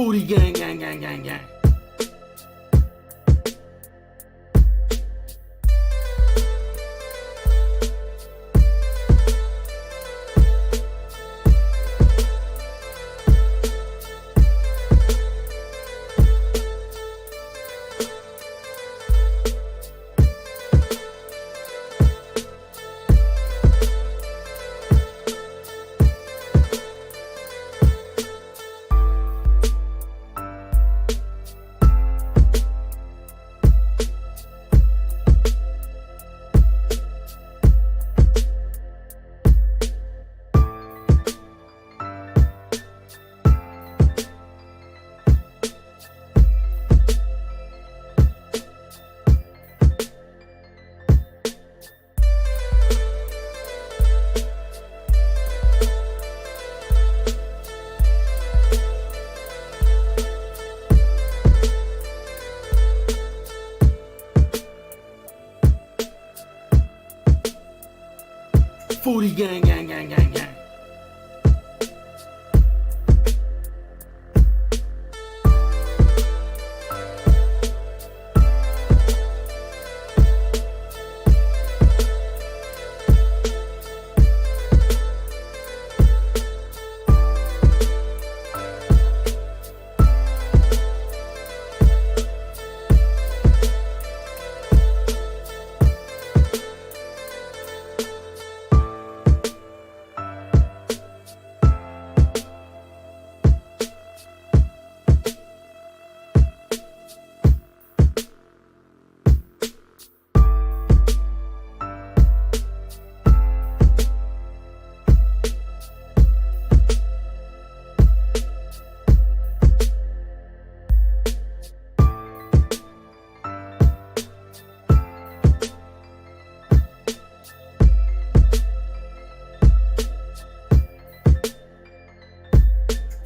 Foodie gang, gang, gang, gang, gang. Foodie gang, gang, gang, gang, gang.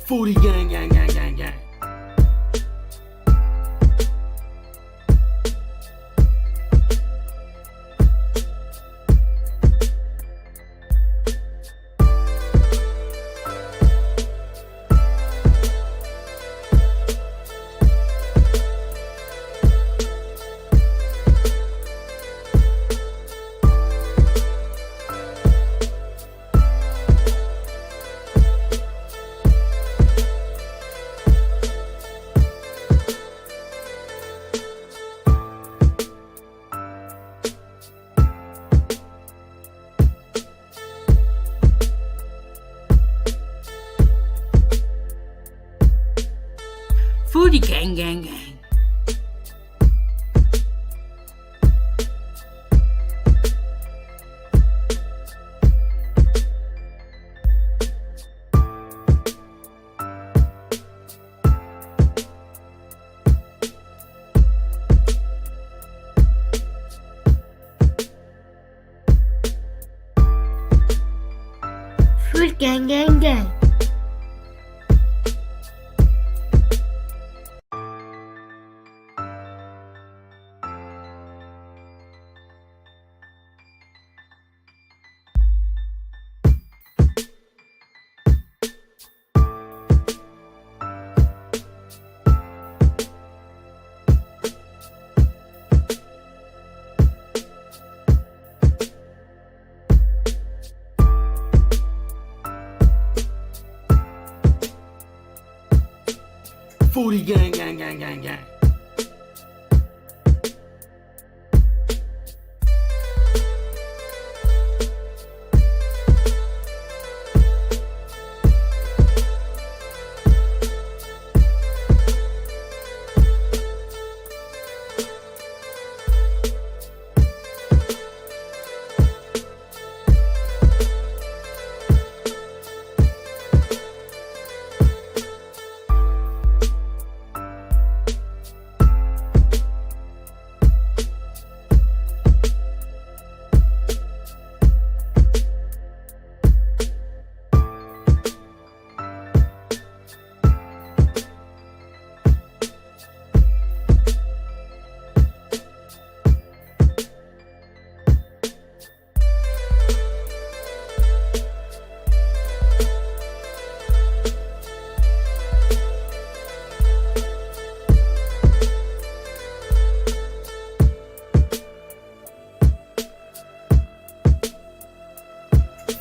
Foodie gang, gang, gang, gang, gang. Foodie gang, gang, gang. Food gang, gang, gang. Foodie gang, gang, gang, gang, gang.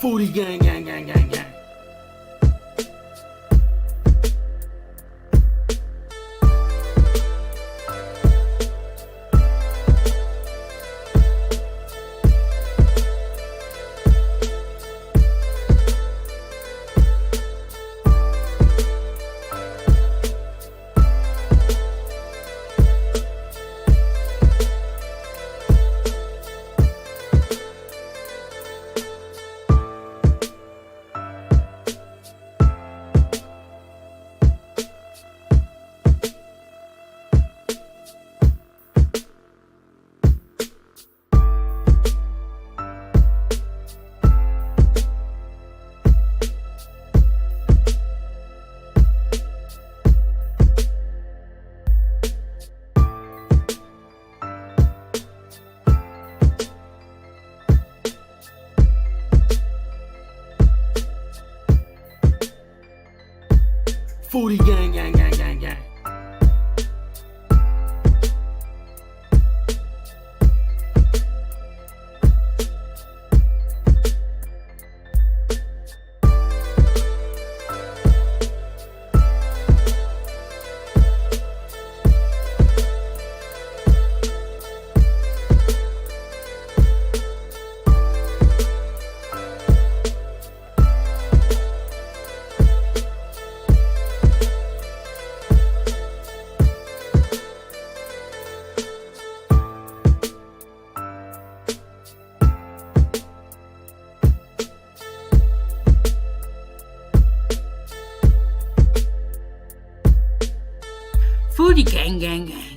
Foodie gang gang gang gang gang. Foodie gang gang gang gang gang. Foodie gang gang gang.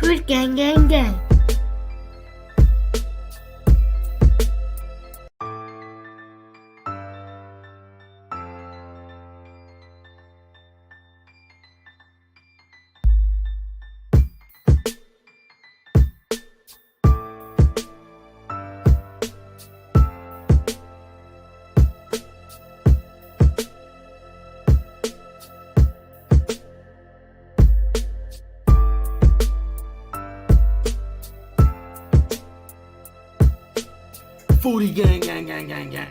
Food gang gang gang. Foodie gang gang gang gang gang.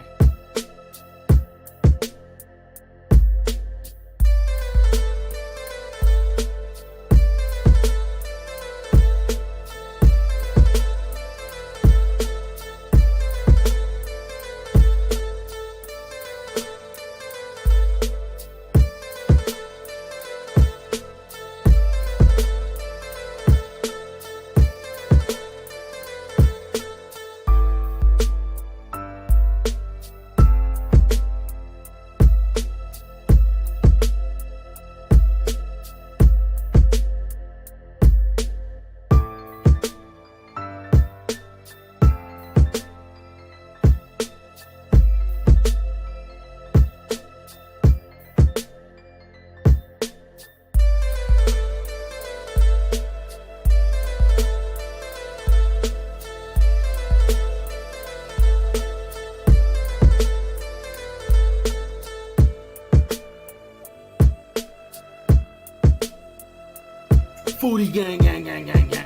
Foodie gang gang gang gang gang.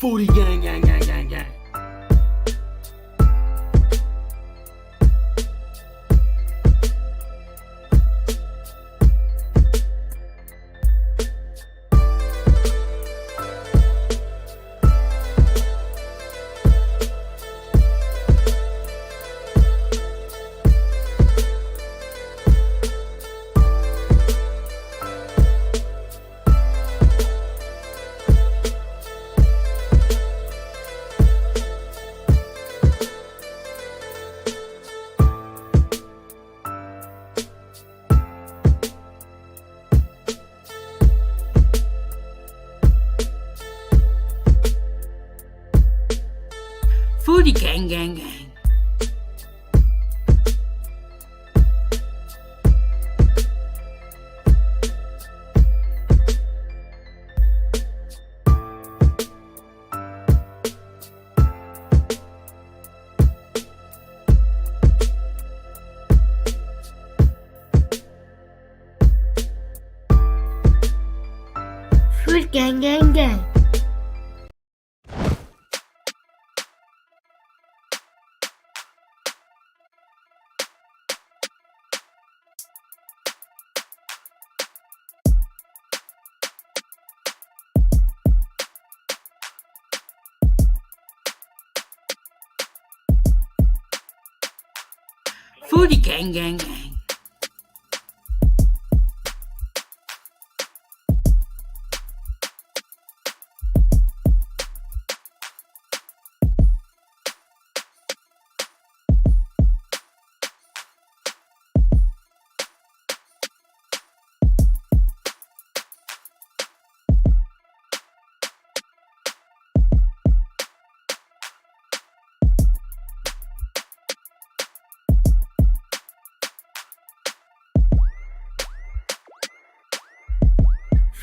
Foodie gang, gang, gang, gang, gang. Foodie gang, gang, gang. Food gang, gang, gang. Foodie gang, gang, gang.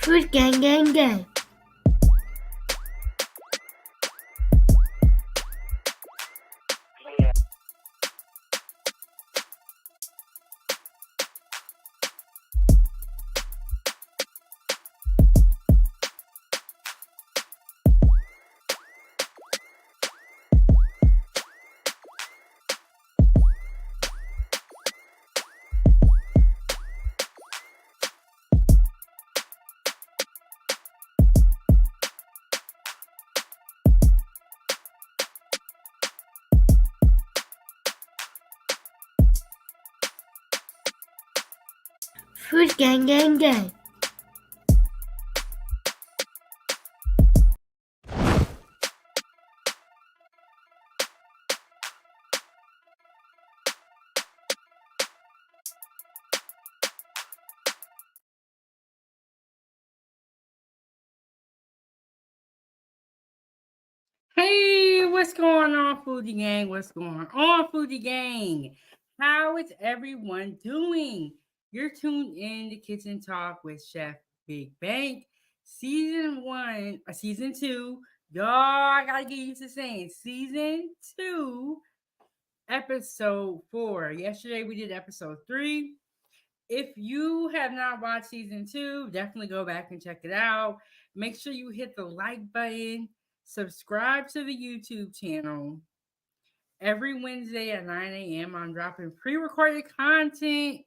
Food gang, gang, gang. Food gang, gang, gang. Hey, what's going on, Foodie Gang? What's going on, Foodie Gang? How is everyone doing? You're tuned in to Kitchen Talk with Chef Big Bank, season two. Y'all, I gotta get used to saying season two, episode 4. Yesterday we did episode 3. If you have not watched season 2, definitely go back and check it out. Make sure you hit the like button, subscribe to the YouTube channel. Every Wednesday at 9 a.m., I'm dropping pre recorded content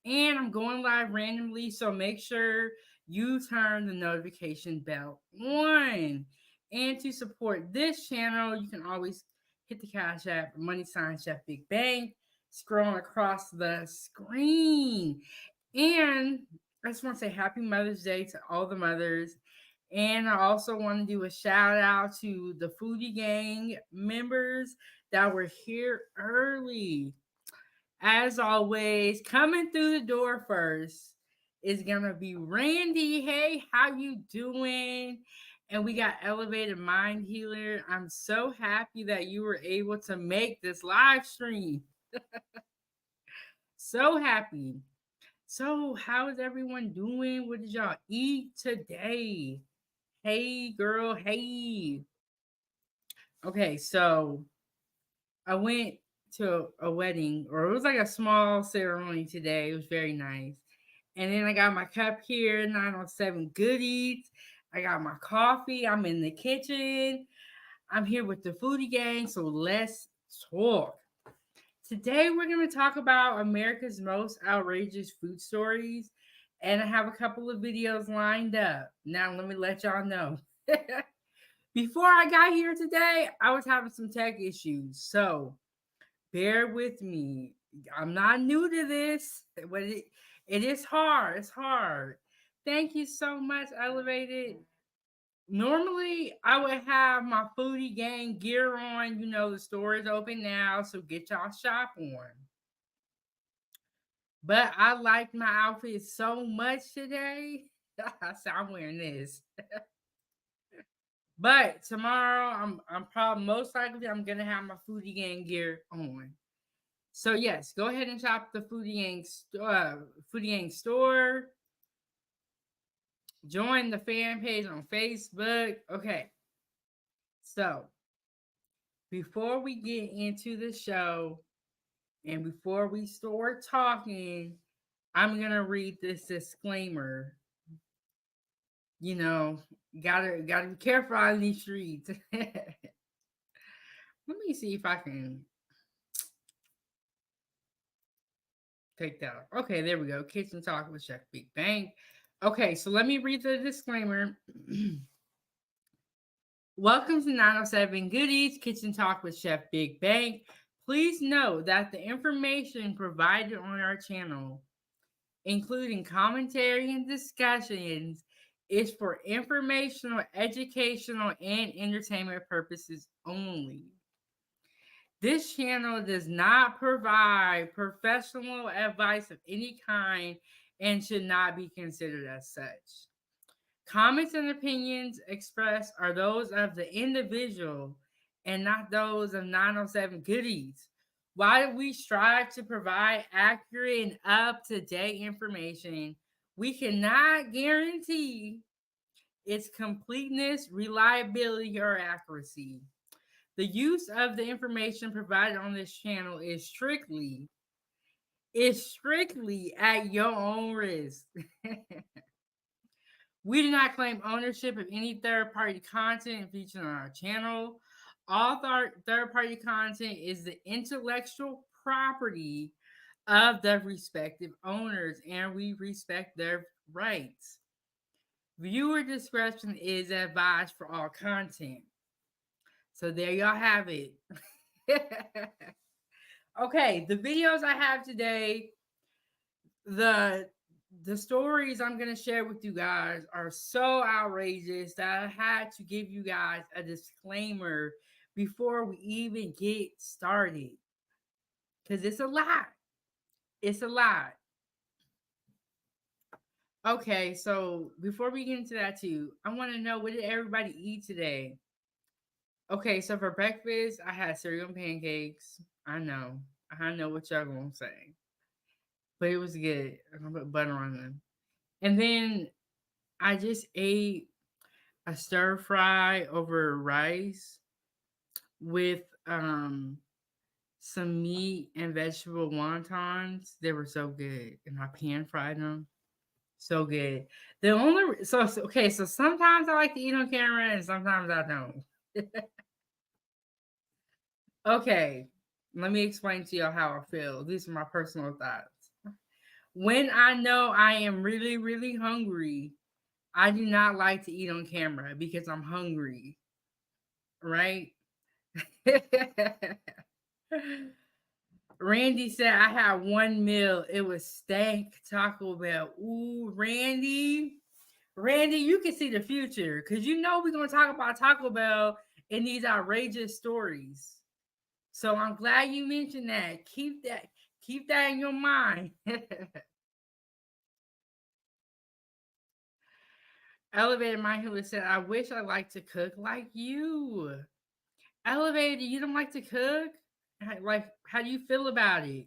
and I'm going live randomly. So make sure you turn the notification bell on. And to support this channel, you can always hit the Cash App, money sign Chef Big Bang, scrolling across the screen. And I just want to say happy Mother's Day to all the mothers. And I also want to do a shout out to the Foodie Gang members that were here early. As always, coming through the door first is gonna be Randy. Hey, how you doing? And we got Elevated Mind Healer. I'm so happy that you were able to make this live stream. So happy. So, how is everyone doing? What did y'all eat today? Hey, girl. Hey. Okay, so I went to a wedding, or it was like a small ceremony today. It was very nice. And then I got my cup here, 907 Goodies. I got my coffee. I'm in the kitchen. I'm here with the foodie gang. So let's talk. Today, we're going to talk about America's most outrageous food stories. And I have a couple of videos lined up. Now, let me let y'all know. Before I got here today, I was having some tech issues. So bear with me. I'm not new to this, but it is hard. It's hard. Thank you so much, Elevated. Normally, I would have my foodie gang gear on. You know, the store is open now, so get y'all shop on. But I like my outfit so much today. So I'm wearing this. But tomorrow, I'm probably most likely I'm gonna have my foodie gang gear on. So yes, go ahead and shop the Foodie Gang store. Join the fan page on Facebook. Okay, so before we get into the show and before we start talking, I'm gonna read this disclaimer. You know, gotta be careful on these streets. Let me see if I can take that off. Okay, there we go. Kitchen Talk with Chef Big Bang. Okay, so let me read the disclaimer. Welcome to 907 Goodies Kitchen Talk with Chef Big Bang. Please note that the information provided on our channel, including commentary and discussions, is for informational, educational, and entertainment purposes only. This channel does not provide professional advice of any kind and should not be considered as such. Comments and opinions expressed are those of the individual and not those of 907 Goodies. While we strive to provide accurate and up-to-date information, we cannot guarantee its completeness, reliability, or accuracy. The use of the information provided on this channel is strictly at your own risk. We do not claim ownership of any third-party content featured on our channel. All third-party content is the intellectual property of the respective owners, and we respect their rights. Viewer discretion is advised for all content. So there y'all have it. Okay, the videos I have today, the stories I'm going to share with you guys are so outrageous that I had to give you guys a disclaimer before we even get started. Because it's a lot. It's a lot. Okay, so before we get into that too, I want to know, what did everybody eat today? Okay, so for breakfast, I had cereal and pancakes. I know what y'all gonna say. But it was good. I'm gonna put butter on them. And then I just ate a stir fry over rice with some meat and vegetable wontons. They were so good. And I pan fried them. So good. The only so sometimes I like to eat on camera and sometimes I don't. Okay, let me explain to y'all how I feel. These are my personal thoughts. When I know I am really, really hungry, I do not like to eat on camera because I'm hungry. Right? Randy said I had one meal. It was stank Taco Bell. Ooh, Randy, you can see the future because you know we're gonna talk about Taco Bell in these outrageous stories. So I'm glad you mentioned that. Keep that in your mind. Elevated Mindfulness said, I wish I liked to cook like you. Elevated, you don't like to cook? Like, how do you feel about it?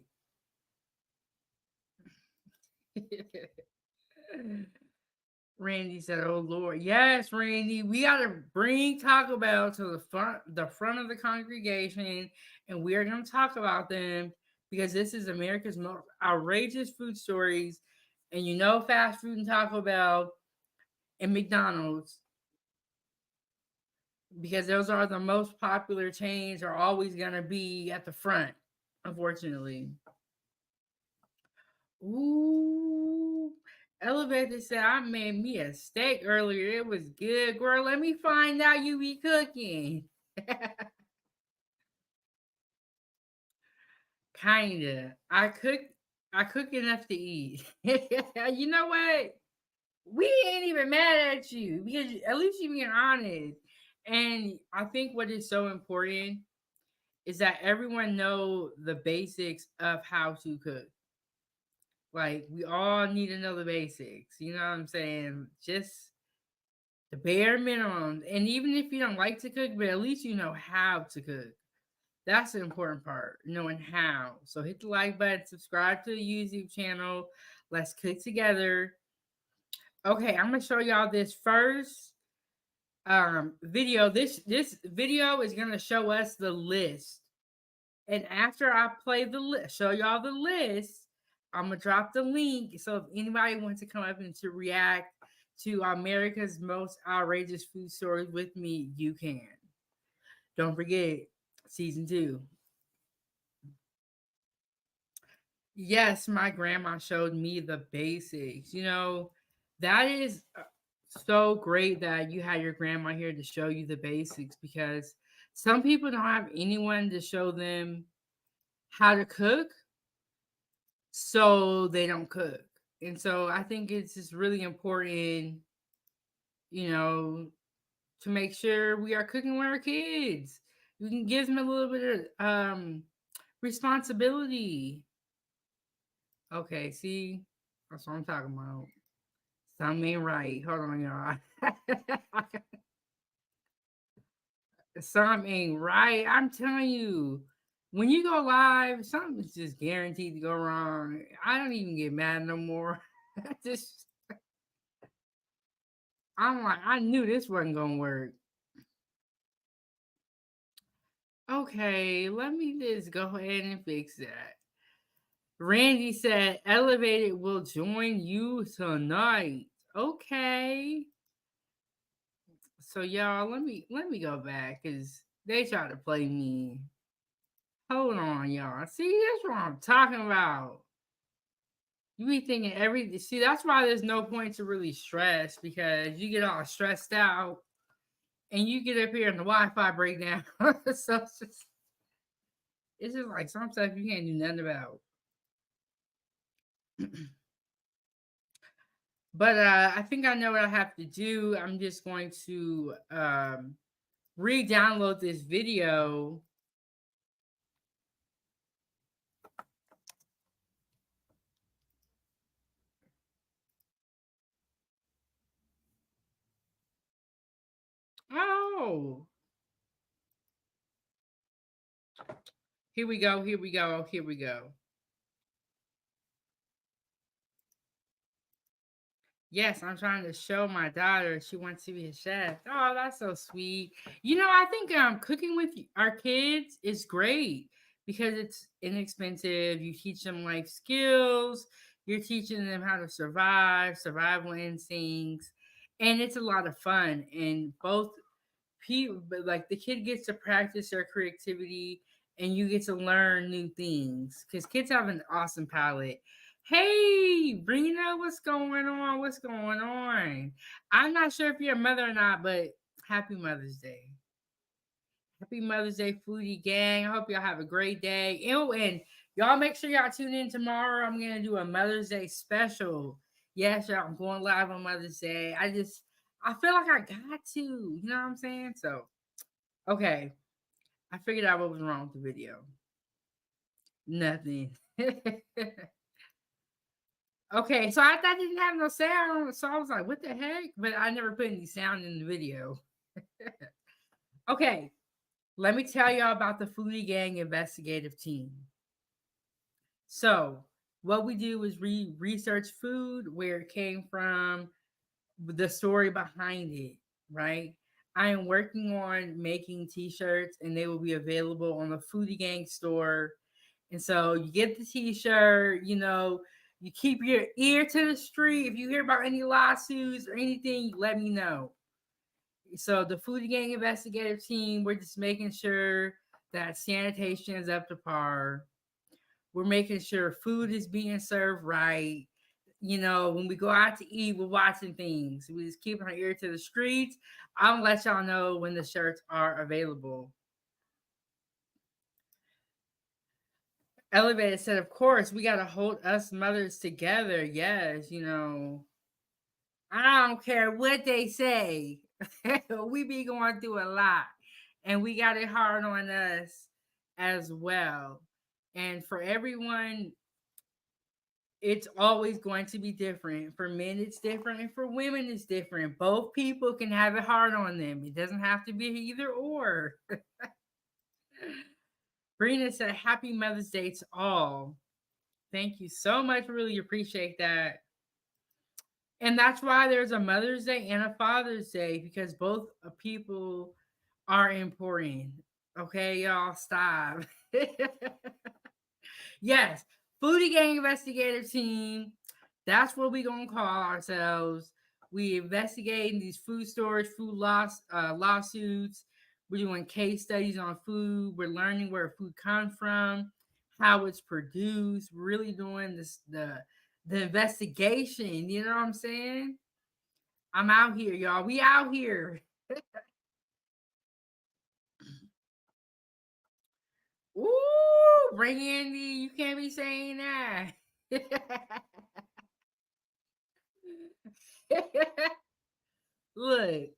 Randy said, "Oh Lord, yes, Randy, we got to bring Taco Bell to the front of the congregation, and we are going to talk about them because this is America's most outrageous food stories, and you know, fast food and Taco Bell and McDonald's because those are the most popular chains, are always going to be at the front, unfortunately. Ooh, Elevator said I made me a steak earlier. It was good, girl. Let me find out you be cooking. Kinda. I cook enough to eat. You know what? We ain't even mad at you because at least you being honest. And I think what is so important is that everyone know the basics of how to cook. Like we all need to know the basics. You know what I'm saying? Just the bare minimum. And even if you don't like to cook, but at least you know how to cook. That's the important part, knowing how. So hit the like button, subscribe to the YouTube channel. Let's cook together. Okay, I'm gonna show y'all this first video. This video is gonna show us the list. And after I play the list, show y'all the list, I'm gonna drop the link. So if anybody wants to come up and to react to America's Most Outrageous Food Stories with me, you can. Don't forget, season 2. Yes, my grandma showed me the basics. You know, that is so great that you had your grandma here to show you the basics, because some people don't have anyone to show them how to cook, so they don't cook. And so I think it's just really important, you know, to make sure we are cooking with our kids. We can give them a little bit of responsibility. Okay, see, that's what I'm talking about. Something ain't right. Hold on, y'all. Something ain't right. I'm telling you, when you go live, something's just guaranteed to go wrong. I don't even get mad no more. Just, I'm like, I knew this wasn't gonna work. Okay, let me just go ahead and fix that. Randy said, Elevated will join you tonight. Okay. So y'all, let me go back because they try to play me. Hold on, y'all. See, that's what I'm talking about. You be thinking everything. See, that's why there's no point to really stress, because you get all stressed out and you get up here and the Wi-Fi breakdown. So it's just like some stuff you can't do nothing about. But I think I know what I have to do. I'm just going to re-download this video. Oh, here we go. Here we go. Here we go. Yes, I'm trying to show my daughter she wants to be a chef. Oh, that's so sweet. You know, I think cooking with our kids is great because it's inexpensive. You teach them life skills. You're teaching them how to survive, survival instincts, and it's a lot of fun. And both people, like the kid gets to practice their creativity, and you get to learn new things because kids have an awesome palate. Hey, Brina, what's going on? What's going on? I'm not sure if you're a mother or not, but happy Mother's Day. Happy Mother's Day, Foodie Gang. I hope y'all have a great day. Oh, and y'all make sure y'all tune in tomorrow. I'm going to do a Mother's Day special. Yes, y'all, I'm going live on Mother's Day. I feel like I got to. You know what I'm saying? So, okay. I figured out what was wrong with the video. Nothing. Okay, so I thought it didn't have no sound, so I was like, what the heck? But I never put any sound in the video. Okay, let me tell y'all about the Foodie Gang investigative team. So, what we do is research food, where it came from, the story behind it, right? I am working on making t-shirts, and they will be available on the Foodie Gang store. And so you get the t-shirt, you know, you keep your ear to the street. If you hear about any lawsuits or anything, let me know. So the food gang investigative team, we're just making sure that sanitation is up to par. We're making sure food is being served right. You know, when we go out to eat, we're watching things. We just keep our ear to the streets. I'll let y'all know when the shirts are available. Elevated said, of course, we got to hold us mothers together. Yes, you know, I don't care what they say. We be going through a lot and we got it hard on us as well. And for everyone, it's always going to be different. For men, it's different, and for women, it's different. Both people can have it hard on them. It doesn't have to be either or. Brina said, Happy Mother's Day to all. Thank you so much. Really appreciate that. And that's why there's a Mother's Day and a Father's Day, because both people are important. Okay, y'all, stop. Yes, Foodie Gang Investigative Team. That's what we gonna call ourselves. We investigating these food storage, lawsuits. We're doing case studies on food. We're learning where food comes from, how it's produced. Really doing the investigation. You know what I'm saying? I'm out here, y'all. We out here. Ooh, bring in the. You can't be saying that. Look,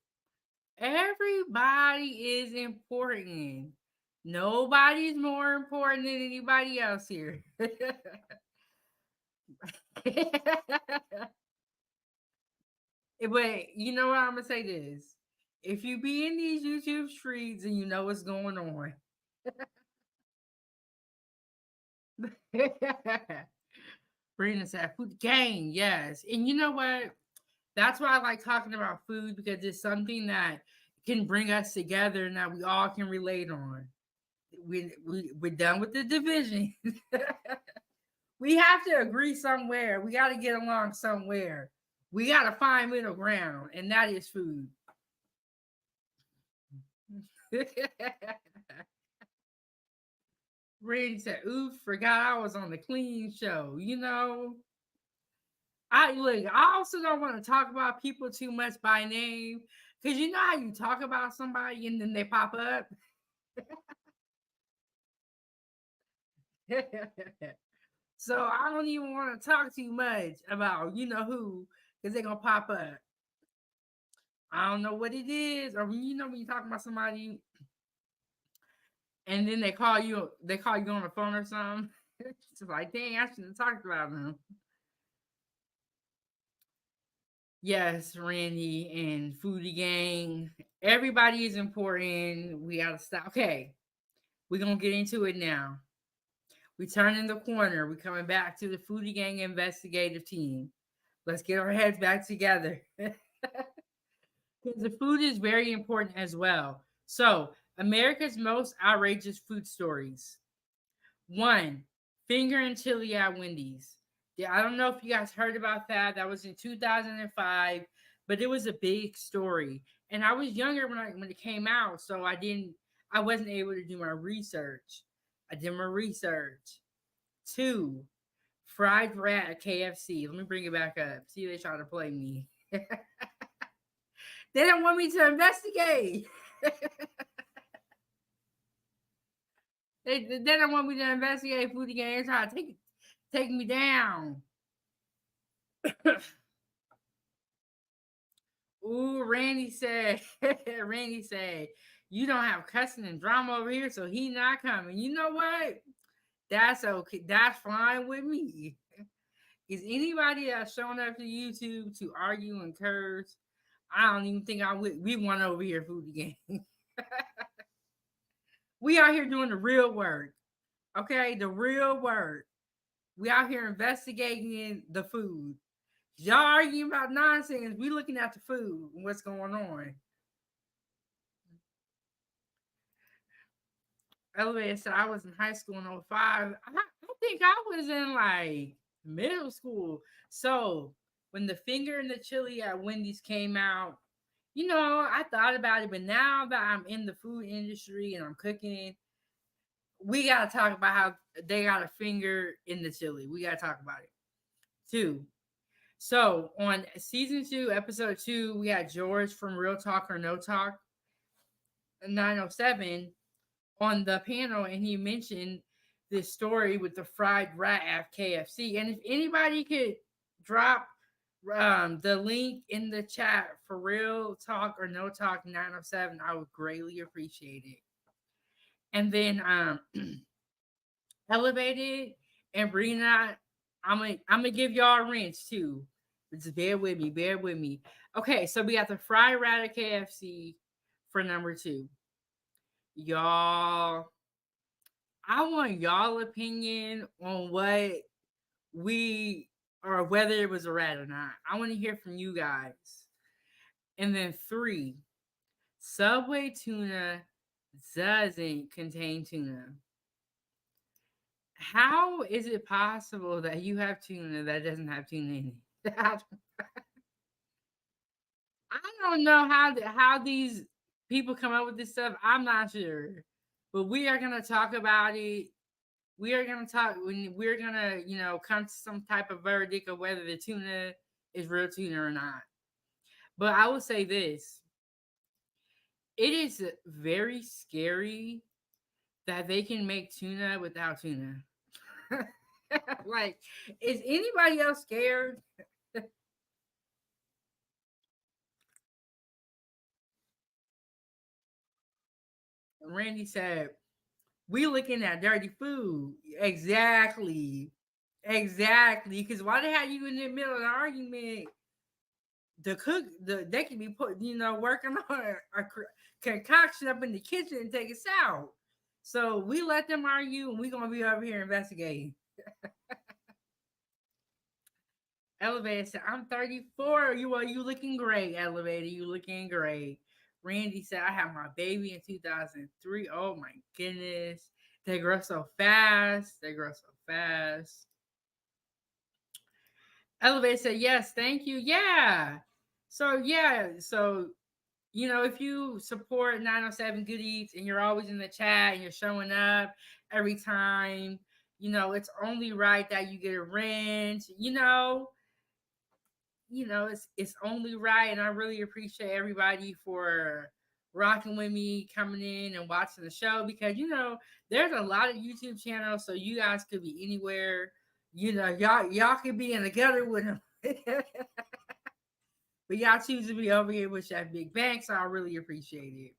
everybody is important. Nobody's more important than anybody else here. But you know what? I'm gonna say this. If you be in these YouTube streets and you know what's going on. Brina said food gang, yes. And you know what? That's why I like talking about food, because it's something that can bring us together and that we all can relate on. We're done with the division. We have to agree somewhere. We got to get along somewhere. We got to find middle ground, and that is food. Randy said, "Oof, forgot I was on the clean show." You know, I look. I also don't want to talk about people too much by name, because you know how you talk about somebody and then they pop up. So I don't even want to talk too much about you know who, because they're gonna pop up. I don't know what it is, or you know when you talk about somebody and then they call you on the phone or something. It's like, dang, I shouldn't have talked about them. Yes, Randy and Foodie Gang. Everybody is important. We gotta stop. Okay, we're gonna get into it now. We turn in the corner. We're coming back to the Foodie Gang investigative team. Let's get our heads back together. Because the food is very important as well. So, America's most outrageous food stories. One, finger and chili at Wendy's. Yeah, I don't know if you guys heard about that. That was in 2005, but it was a big story. And I was younger when it came out, so I wasn't able to do my research. I did my research. Two, fried rat at KFC. Let me bring it back up. See, they try to play me. They don't want me to investigate. They don't want me to investigate food again. They try to take me down. Ooh, Randy said, Randy said, you don't have cussing and drama over here, so he not coming. You know what? That's okay. That's fine with me. Is anybody that's showing up to YouTube to argue and curse? I don't even think I would. We want over here food again. We out here doing the real work. Okay, the real work. We out here investigating the food. Y'all arguing about nonsense. We looking at the food and what's going on. Elevator said I was in high school in 05. I think I was in like middle school. So when the finger and the chili at Wendy's came out, I thought about it, but now that I'm in the food industry and I'm cooking, we gotta talk about how they got a finger in the chili. We gotta talk about it. 2. So on season 2, episode 2, we had George from Real Talk or No Talk 907 on the panel, and he mentioned this story with the fried rat at KFC. And if anybody could drop the link in the chat for Real Talk or No Talk 907, I would greatly appreciate it. And then Elevated and Brina, I'm gonna give y'all a rinse too. Just bear with me. Okay, so we got the fried rat at KFC for number 2. Y'all, I want y'all opinion on what we or whether it was a rat or not. I want to hear from you guys. And then 3, Subway tuna doesn't contain tuna. How is it possible that you have tuna that doesn't have tuna in it? I don't know how these people come up with this stuff. I'm not sure, but we are gonna talk about it. We're gonna come to some type of verdict of whether the tuna is real tuna or not. But I will say this: it is very scary that they can make tuna without tuna. Like, is anybody else scared? Randy said, "We looking at dirty food." Exactly. Because why they had you in the middle of the argument? They can be working on a concoction up in the kitchen and take us out. So we let them argue, and we gonna be over here investigating. Elevator said, "I'm 34. You looking great, Elevator. You looking great." Randy said, "I had my baby in 2003. Oh my goodness. They grow so fast. Elevator said, "Yes, thank you." Yeah. So if you support 907 Good Eats and you're always in the chat and you're showing up every time, it's only right that you get a wrench. It's only right, and I really appreciate everybody for rocking with me, coming in and watching the show, because there's a lot of YouTube channels, so you guys could be anywhere. Y'all could be in the gutter with them. But y'all choose to be over here with Chef Big Bang, so I really appreciate it.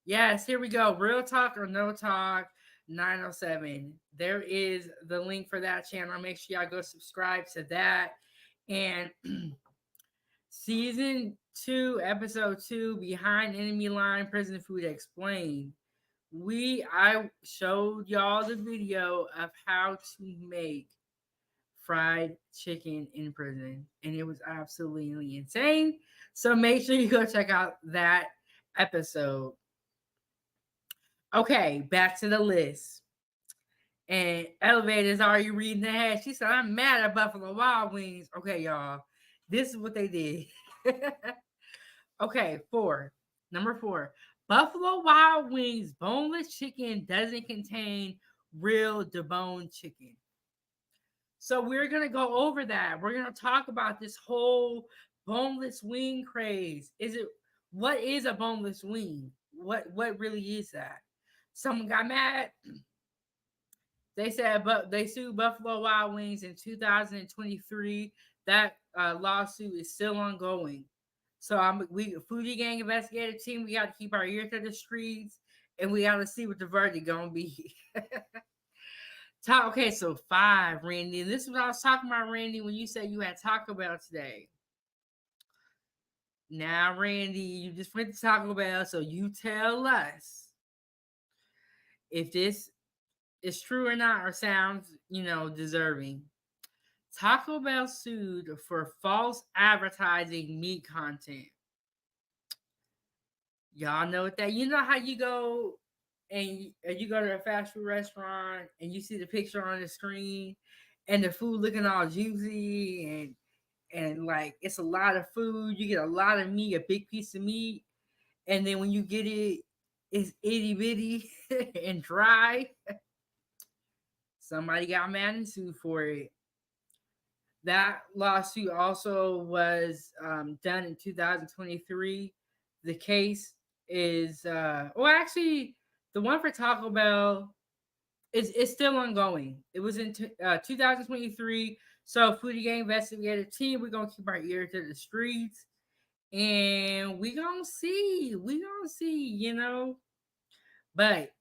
Yes, here we go. Real Talk or No Talk 907. There is the link for that channel. Make sure y'all go subscribe to that. And season 2, episode 2, Behind Enemy Line, Prison Food Explained. I showed y'all the video of how to make fried chicken in prison, and it was absolutely insane. So make sure you go check out that episode. Okay, back to the list. And Elevator's already reading ahead. She said, "I'm mad at Buffalo Wild Wings." Okay, y'all. This is what they did. Okay, number 4. Buffalo Wild Wings boneless chicken doesn't contain real deboned chicken. So we're going to go over that. We're going to talk about this whole boneless wing craze. What is a boneless wing? What really is that? Someone got mad. They said, but they sued Buffalo Wild Wings in 2023. That lawsuit is still ongoing. So Foodie Gang investigative team, we got to keep our ear to the streets, and we got to see what the verdict gonna be. Okay, so 5, Randy. This is what I was talking about, Randy, when you said you had Taco Bell today. Now, Randy, you just went to Taco Bell, so you tell us if this is true or not, or sounds, deserving. Taco Bell sued for false advertising meat content. Y'all know what that? You know how you go and you go to a fast food restaurant and you see the picture on the screen and the food looking all juicy and like it's a lot of food. You get a lot of meat, a big piece of meat, and then when you get it, it's itty bitty and dry. Somebody got mad and sued for it. That lawsuit also was done in 2023. The case is, actually, the one for Taco Bell is still ongoing. It was in 2023. So, Foodie Gang investigative team, we're gonna keep our ear to the streets, and we gonna see. But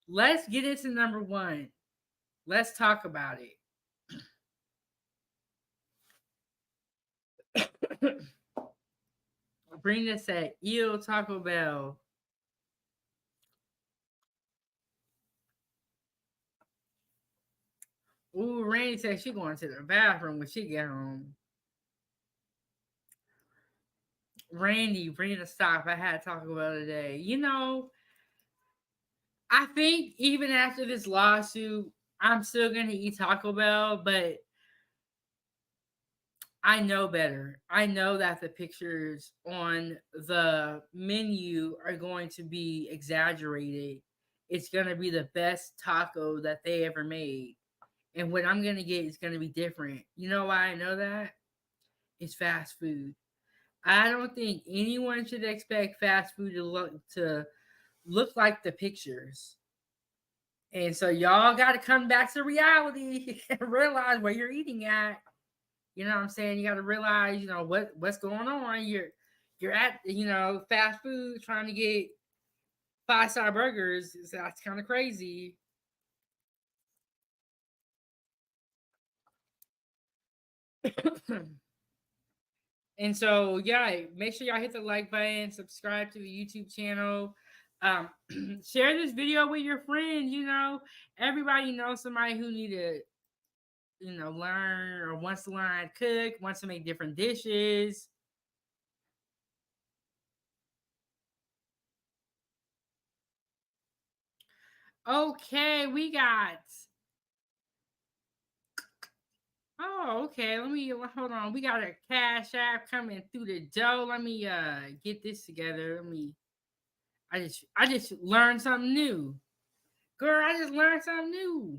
let's get into number one. Let's talk about it. Bring this at Ew Taco Bell. Ooh, Randy said she going to the bathroom when she get home. Randy, bring it a stop. I had Taco Bell today. I think even after this lawsuit, I'm still gonna eat Taco Bell, but I know better. I know that the pictures on the menu are going to be exaggerated. It's going to be the best taco that they ever made. And what I'm going to get is going to be different. You know why I know that? It's fast food. I don't think anyone should expect fast food to look like the pictures. And so y'all got to come back to reality and realize where you're eating at. You know what I'm saying? You got to realize, what's going on. You're at, fast food trying to get 5-star burgers. That's kind of crazy. And so, yeah, make sure y'all hit the like button, subscribe to the YouTube channel. Share this video with your friends. Everybody knows somebody who need to learn or wants to learn how to cook, wants to make different dishes. Okay, we got. Oh, okay. Hold on. We got a Cash App coming through the door. Let me get this together. I just learned something new. Girl, I just learned something new.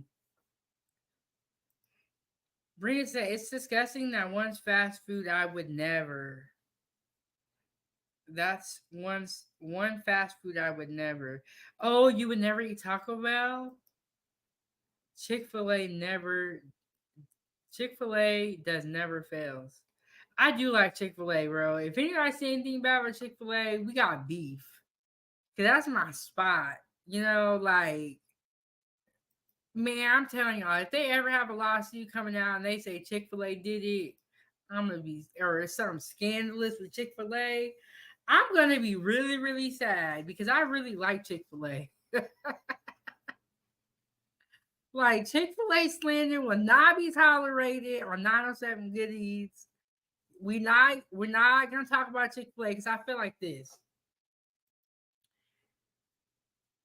Brina said, it's disgusting that one's fast food I would never. That's one fast food I would never. Oh, you would never eat Taco Bell? Chick-fil-A does never fails. I do like Chick-fil-A, bro. If anybody say anything bad about Chick-fil-A, we got beef. Cause that's my spot. Man, I'm telling y'all, if they ever have a lawsuit coming out and they say Chick-fil-A did it, I'm gonna be, or it's something scandalous with Chick-fil-A, I'm gonna be really, really sad because I really like Chick-fil-A. Like Chick-fil-A slander will not be tolerated on 907 Good Eats. We're not gonna talk about Chick-fil-A because I feel like this.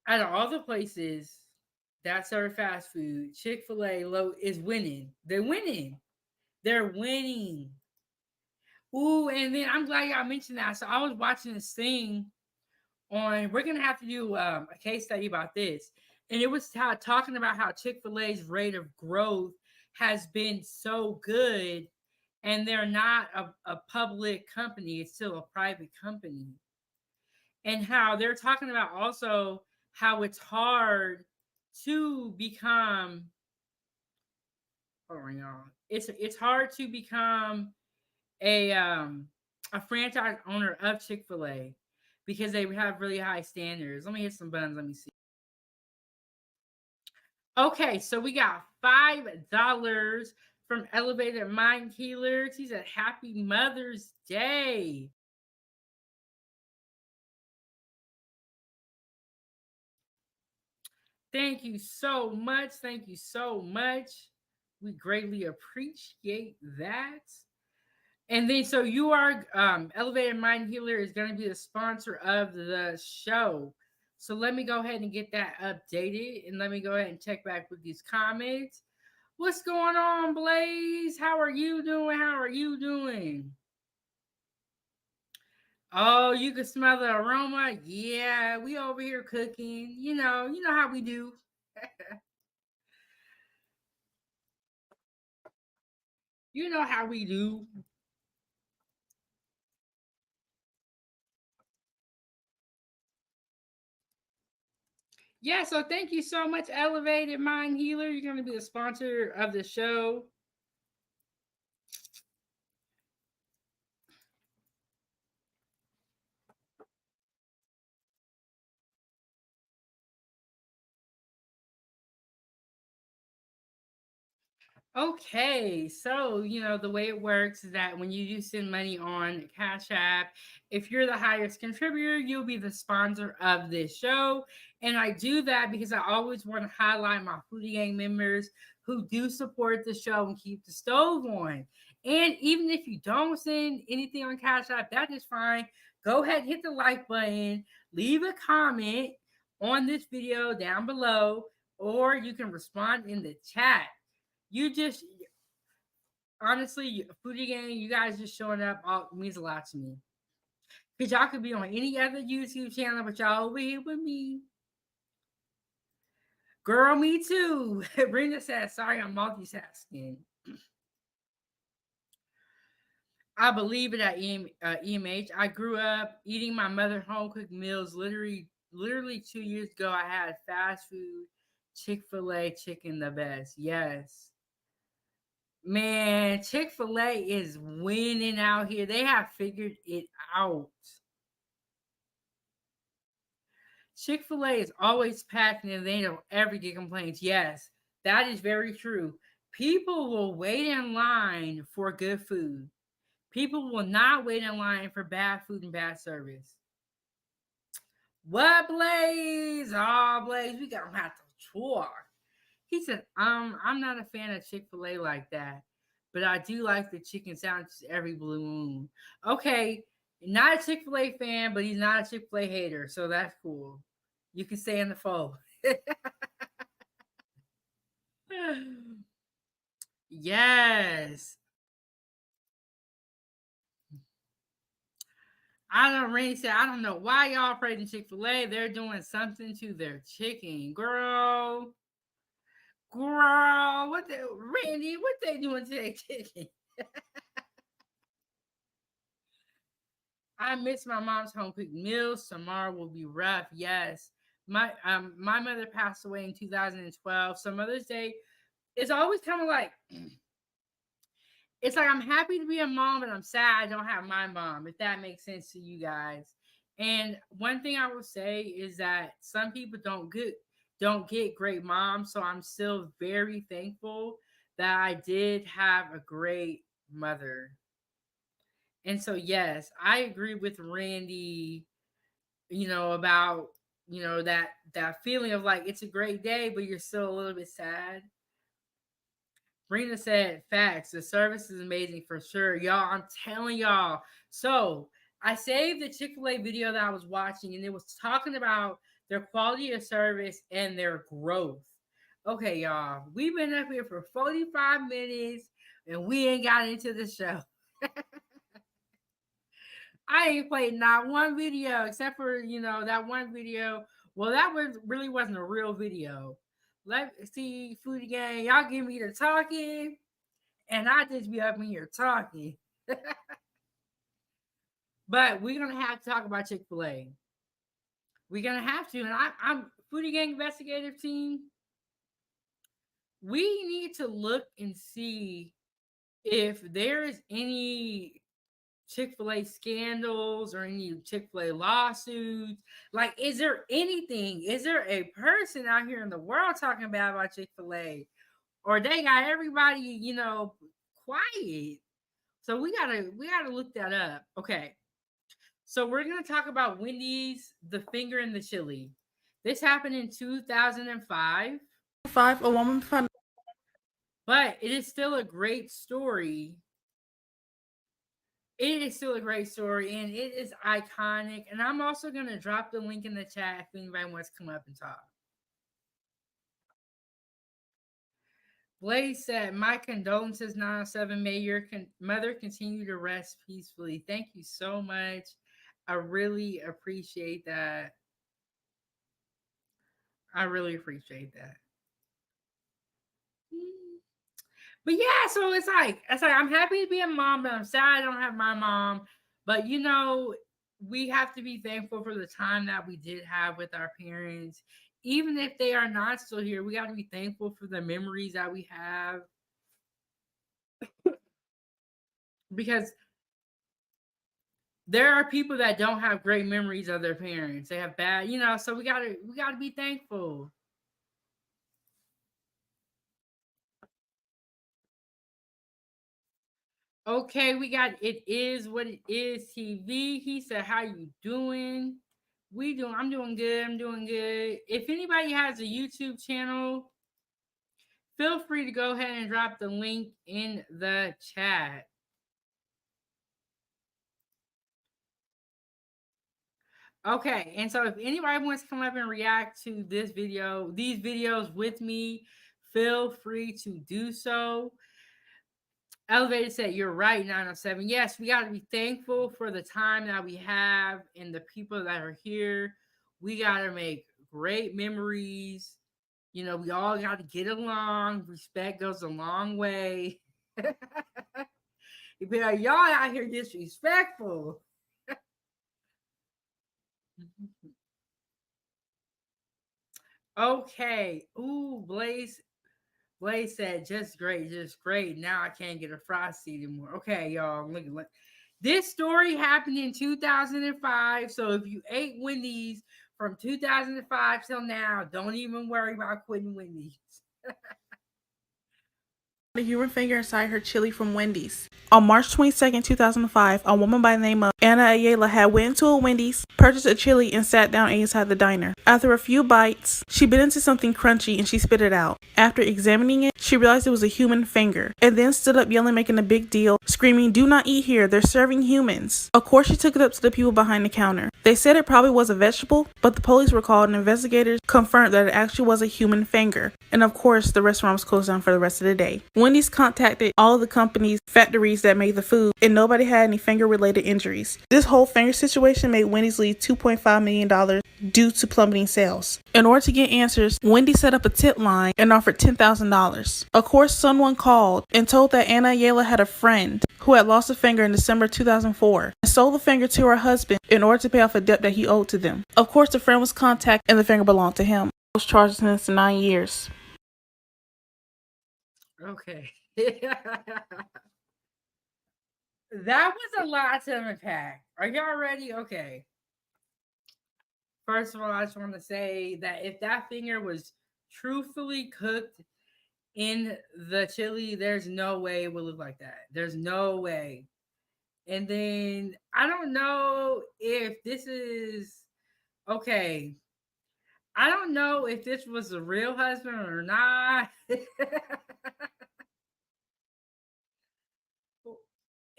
Out of all the places that serve fast food, Chick-fil-A is winning. They're winning. Ooh, and then I'm glad y'all mentioned that. So I was watching this thing on. We're gonna have to do a case study about this, and it was talking about how Chick-fil-A's rate of growth has been so good, and they're not a public company; it's still a private company, and how they're talking about also how it's hard to become. Hold on, y'all. It's hard to become a franchise owner of Chick-fil-A because they have really high standards. Let me hit some buttons. Let me see. Okay, so we got $5 from Elevated Mind Healers. He said, Happy Mother's Day. Thank you so much. Thank you so much. We greatly appreciate that. And then, so you are, Elevated Mind Healer is going to be the sponsor of the show. So let me go ahead and get that updated. And let me go ahead and check back with these comments. What's going on, Blaze? How are you doing? How are you doing? Oh, you can smell the aroma. Yeah, we over here cooking. You know how we do. You know how we do. Yeah, so thank you so much, Elevated Mind Healer. You're going to be the sponsor of the show. Okay, so the way it works is that when you do send money on Cash App, if you're the highest contributor, you'll be the sponsor of this show. And I do that because I always want to highlight my Foodie Gang members who do support the show and keep the stove on. And even if you don't send anything on Cash App, that is fine. Go ahead and hit the like button, leave a comment on this video down below, or you can respond in the chat. You just honestly, Foodie Gang, you guys just showing up means a lot to me. Because y'all could be on any other YouTube channel, but y'all over here with me. Girl, me too. Brenda said, sorry, I'm multitasking. I believe it at EMH. I grew up eating my mother home cooked meals. Literally 2 years ago, I had fast food, Chick-fil-A chicken, the best. Yes. Man, Chick-fil-A is winning out here. They have figured it out. Chick-fil-A is always packed and they don't ever get complaints. Yes, that is very true. People will wait in line for good food. People will not wait in line for bad food and bad service. What, Blaze? Oh, Blaze, we got to have to tour. He said, I'm not a fan of Chick-fil-A like that, but I do like the chicken sandwiches every blue moon. Okay, not a Chick-fil-A fan, but he's not a Chick-fil-A hater, so that's cool. You can stay in the fold. Yes. I don't really say I don't know why y'all praising Chick-fil-A. They're doing something to their chicken. Girl, Randy, what they doing to their chicken? I miss my mom's home cooked meals. Tomorrow will be rough. Yes. My mother passed away in 2012. So Mother's Day is always kind of like it's like I'm happy to be a mom, but I'm sad I don't have my mom, if that makes sense to you guys. And one thing I will say is that some people don't get great moms, so I'm still very thankful that I did have a great mother. And so yes, I agree with Randy, about that feeling of like it's a great day, but you're still a little bit sad. Brina said, facts. The service is amazing for sure. Y'all, I'm telling y'all. So I saved the Chick-fil-A video that I was watching, and it was talking about their quality of service and their growth. Okay, y'all. We've been up here for 45 minutes and we ain't got into the show. I ain't played not one video except for, that one video. Well, that really wasn't a real video. Let's see, Foodie Gang. Y'all give me the talking, and I just be up in here talking. But we're gonna have to talk about Chick-fil-A. We're gonna have to, and I'm Foodie Gang investigative team. We need to look and see if there is any Chick-fil-A scandals or any Chick-fil-A lawsuits. Like, is there anything? Is there a person out here in the world talking bad about Chick-fil-A? Or they got everybody, quiet. So we gotta look that up. Okay. So we're gonna talk about Wendy's, the finger in the chili. This happened in 2005. A woman found. But it is still a great story. It is still a great story and it is iconic. And I'm also going to drop the link in the chat if anybody wants to come up and talk. Blaze said, "My condolences, 907. May your mother continue to rest peacefully." Thank you so much. I really appreciate that. I really appreciate that. But yeah, so it's like I'm happy to be a mom, but I'm sad I don't have my mom. But we have to be thankful for the time that we did have with our parents. Even if they are not still here, we got to be thankful for the memories that we have because there are people that don't have great memories of their parents. They have bad, so we gotta be thankful. Okay, we got It Is What It Is TV. He said, "How you doing?" I'm doing good. I'm doing good. If anybody has a YouTube channel, feel free to go ahead and drop the link in the chat. Okay, and so if anybody wants to come up and react to these videos with me, feel free to do so. Elevated said, "You're right, 907. Yes, we got to be thankful for the time that we have and the people that are here. We got to make great memories. We all got to get along. Respect goes a long way." You be like, "Y'all out here disrespectful." Okay. Ooh, Blaze said, "Just great, just great. Now I can't get a frosty anymore." Okay, y'all. Look. This story happened in 2005. So if you ate Wendy's from 2005 till now, don't even worry about quitting Wendy's. A human finger inside her chili from Wendy's. On March 22nd, 2005, a woman by the name of Anna Ayala had went into a Wendy's, purchased a chili, and sat down inside the diner. After a few bites, she bit into something crunchy and she spit it out. After examining it, she realized it was a human finger, and then stood up yelling, making a big deal, screaming, "Do not eat here, they're serving humans." Of course, she took it up to the people behind the counter. They said it probably was a vegetable, but the police were called and investigators confirmed that it actually was a human finger. And of course, the restaurant was closed down for the rest of the day. Wendy's contacted all of the companies, factories that made the food, and nobody had any finger-related injuries. This whole finger situation made Wendy's lose $2.5 million due to plummeting sales. In order to get answers, Wendy set up a tip line and offered $10,000. Of course, someone called and told that Anna Ayala had a friend who had lost a finger in December 2004 and sold the finger to her husband in order to pay off a debt that he owed to them. Of course, the friend was contacted and the finger belonged to him. He was charged sentenced to 9 years. Okay. That was a lot to unpack. Are y'all ready? Okay. First of all, I just want to say that if that finger was truthfully cooked in the chili, there's no way it would look like that. There's no way. And then I don't know if this is okay. I don't know if this was a real husband or not.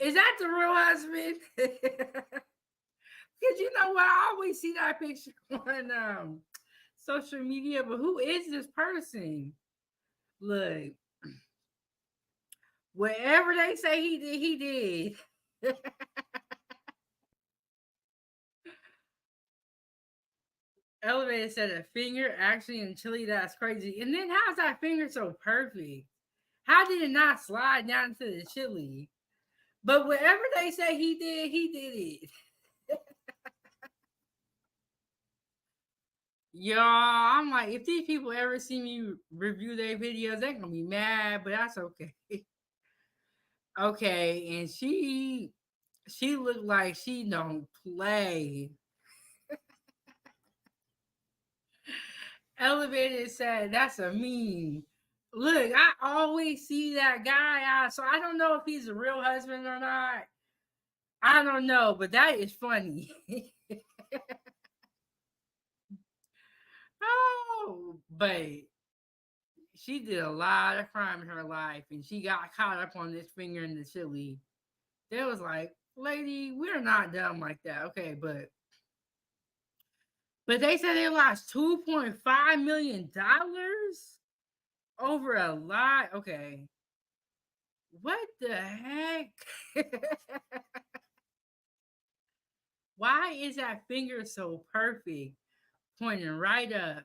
Is that the real husband? Because you know what? I always see that picture on social media, but who is this person? Look, whatever they say he did, he did. Elevator said a finger actually in chili. That's crazy. And then how's that finger so perfect? How did it not slide down to the chili? But whatever they say he did it. Y'all, I'm like, if these people ever see me review their videos, they're gonna be mad, but that's okay. Okay, and she looked like she don't play. Elevated said, "That's a meme." Look, I always see that guy, so I don't know if he's a real husband or not. I don't know, but that is funny. Oh, but she did a lot of crime in her life, and she got caught up on this finger in the chili. They was like, "Lady, we're not dumb like that." Okay, but they said they lost $2.5 million. over a lot. Okay. What the heck? Why is that finger so perfect? Pointing right up.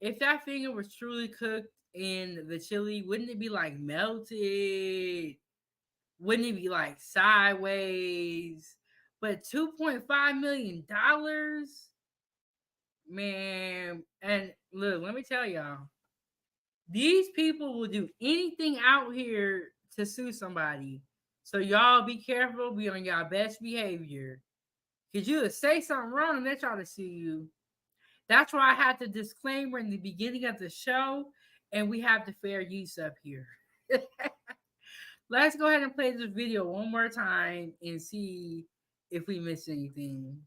If that finger was truly cooked in the chili, wouldn't it be like melted? Wouldn't it be like sideways? But $2.5 million? Man, and look, let me tell y'all, these people will do anything out here to sue somebody. So y'all be careful, be on y'all best behavior. Cause you'll say something wrong and they try to sue you. That's why I had the disclaimer in the beginning of the show, and we have the fair use up here. Let's go ahead and play this video one more time and see if we missed anything.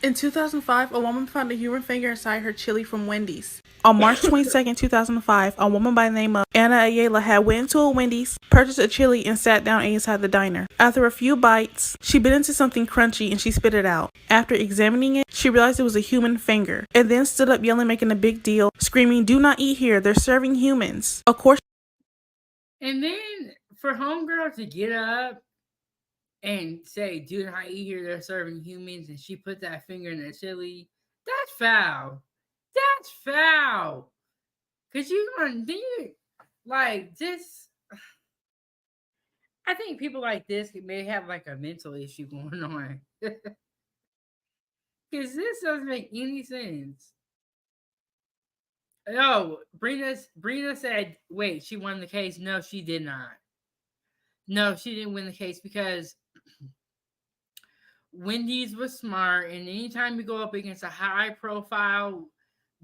In 2005, a woman found a human finger inside her chili from Wendy's. On March 22nd, 2005, a woman by the name of Anna Ayala had went into a Wendy's, purchased a chili, and sat down inside the diner. After a few bites, she bit into something crunchy and she spit it out. After examining it, she realized it was a human finger, and then stood up yelling, making a big deal, screaming, "Do not eat here, they're serving humans." Of course. And then for homegirl to get up and say, "Do not eat here, they're serving humans," and she put that finger in the chili, that's foul. That's foul. Cause you gonna do like this. I think people like this may have like a mental issue going on. Cause this doesn't make any sense. Oh, Brina said, wait, she won the case. No, she did not. No, she didn't win the case because Wendy's was smart, and anytime you go up against a high profile,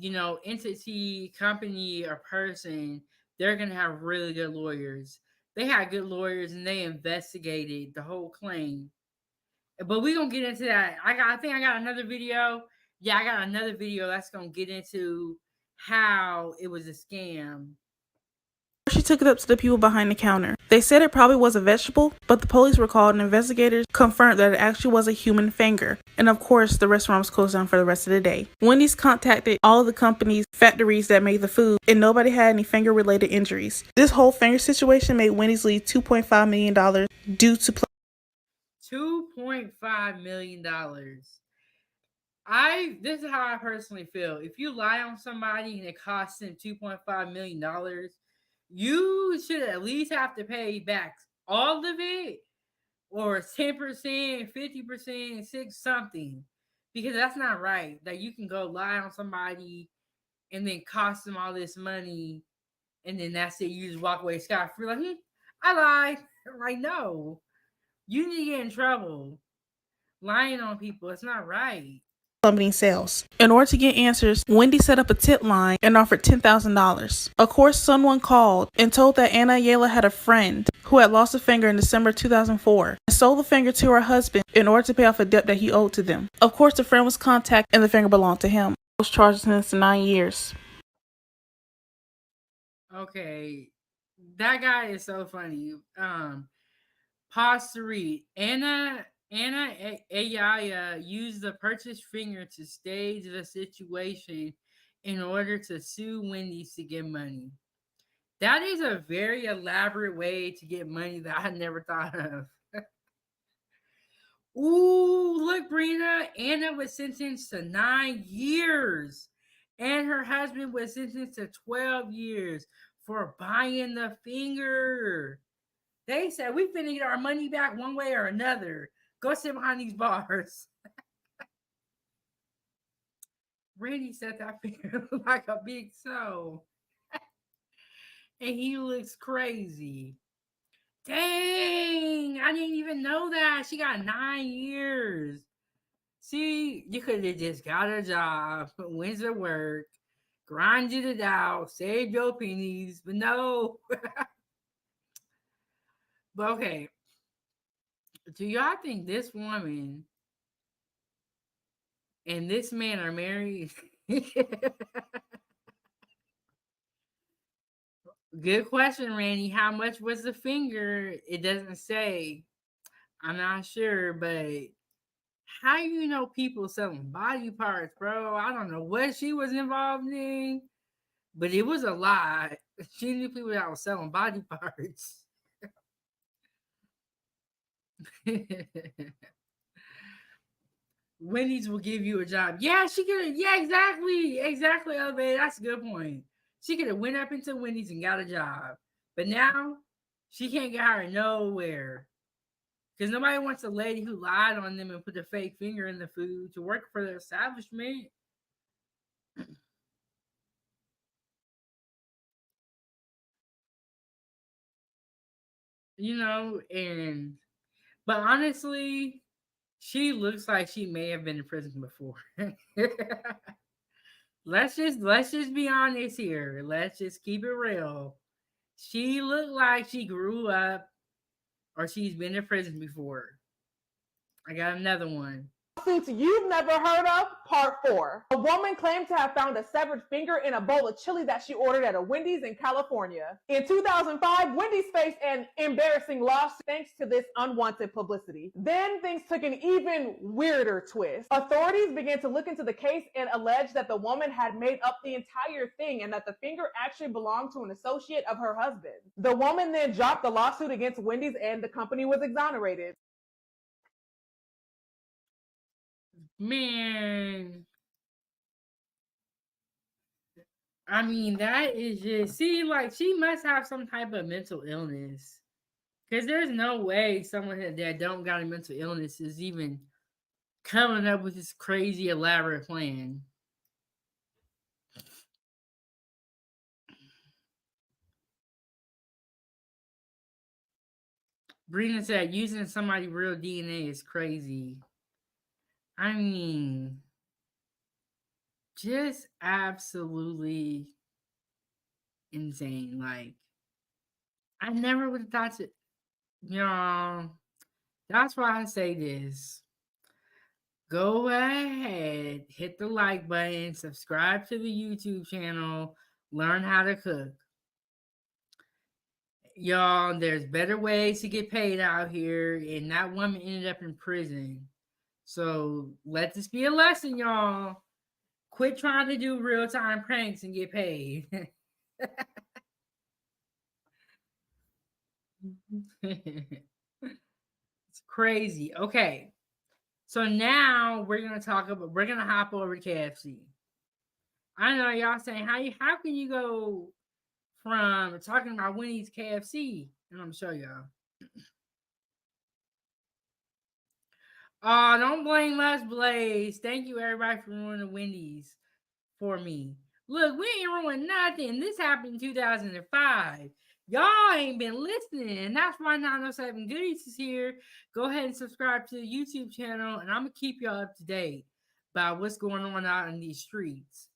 entity, company, or person, they're gonna have really good lawyers. They had good lawyers and they investigated the whole claim. But we're gonna get into that. I think I got another video. Yeah, I got another video that's gonna get into how it was a scam. She took it up to the people behind the counter. They said it probably was a vegetable, but the police were called and investigators confirmed that it actually was a human finger. And of course, the restaurant was closed down for the rest of the day. Wendy's contacted all of the companies, factories that made the food, and nobody had any finger-related injuries. This whole finger situation made Wendy's lose $2.5 million due to $2.5 million. This is how I personally feel. If you lie on somebody and it costs them $2.5 million, you should at least have to pay back all of it, or 10%, 50%, 6 something, because that's not right. That you can go lie on somebody and then cost them all this money, and then that's it. You just walk away scot-free, like, I lied. Like, no, you need to get in trouble. Lying on people, it's not right. plummeting sales. In order to get answers, Wendy set up a tip line and offered $10,000. Of course, someone called and told that Anna Ayala had a friend who had lost a finger in December 2004 and sold the finger to her husband in order to pay off a debt that he owed to them. Of course, the friend was contacted and the finger belonged to him. He was charged to 9 years. Okay, that guy is so funny. Pause to read. Anna Ayala used the purchased finger to stage the situation in order to sue Wendy's to get money. That is a very elaborate way to get money that I never thought of. Ooh, look, Brina. Anna was sentenced to 9 years, and her husband was sentenced to 12 years for buying the finger. They said, we finna get our money back one way or another. Go sit behind these bars. Randy said that finger looked like a big toe. And he looks crazy. Dang, I didn't even know that. She got 9 years. See, you could have just got a job, went to work, grinded it out, saved your pennies, but no. But okay, do y'all think this woman and this man are married? Good question, Randy. How much was the finger? It doesn't say. I'm not sure, but how you know people selling body parts, bro? I don't know what she was involved in, But it was a lie. She knew people that were selling body parts. Wendy's will give you a job. Yeah, she could have. Yeah, exactly. Oh, man, that's a good point. She could have went up into Wendy's and got a job, but now she can't get hired nowhere because nobody wants a lady who lied on them and put a fake finger in the food to work for their establishment. But honestly, she looks like she may have been in prison before. let's just be honest here. Let's just keep it real. She looked like she grew up or she's been in prison before. I got another one. Lawsuits you've never heard of, part 4. A woman claimed to have found a severed finger in a bowl of chili that she ordered at a Wendy's in California. In 2005, Wendy's faced an embarrassing lawsuit thanks to this unwanted publicity. Then things took an even weirder twist. Authorities began to look into the case and alleged that the woman had made up the entire thing and that the finger actually belonged to an associate of her husband. The woman then dropped the lawsuit against Wendy's and the company was exonerated. Man, I mean, that is just, like, she must have some type of mental illness. Because there's no way someone that don't got a mental illness is even coming up with this crazy, elaborate plan. Brina said, using somebody's real DNA is crazy. I mean, just absolutely insane. Like, I never would have thought it. That's why I say this. Go ahead, hit the like button, subscribe to the YouTube channel, learn how to cook. Y'all, there's better ways to get paid out here, and that woman ended up in prison. So let this be a lesson, y'all. Quit trying to do real-time pranks and get paid. It's crazy. Okay. So now we're gonna hop over to KFC. I know y'all saying how can you go from talking about Wendy's KFC? And I'm gonna show y'all. Oh, don't blame us, Blaze. Thank you, everybody, for ruining Wendy's for me. Look, we ain't ruined nothing. This happened in 2005. Y'all ain't been listening, and that's why 907 Goodies is here. Go ahead and subscribe to the YouTube channel, and I'm going to keep y'all up to date about what's going on out in these streets.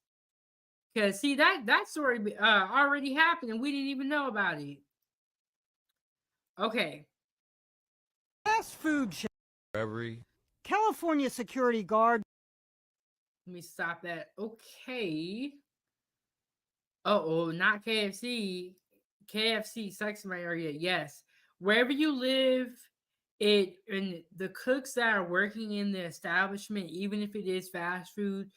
Because, see, that story already happened, and we didn't even know about it. Okay. Fast food chain. Every California security guard. Let me stop that. Okay. Oh, not KFC. KFC, sex in my area. Yes. Wherever you live, and the cooks that are working in the establishment, even if it is fast food,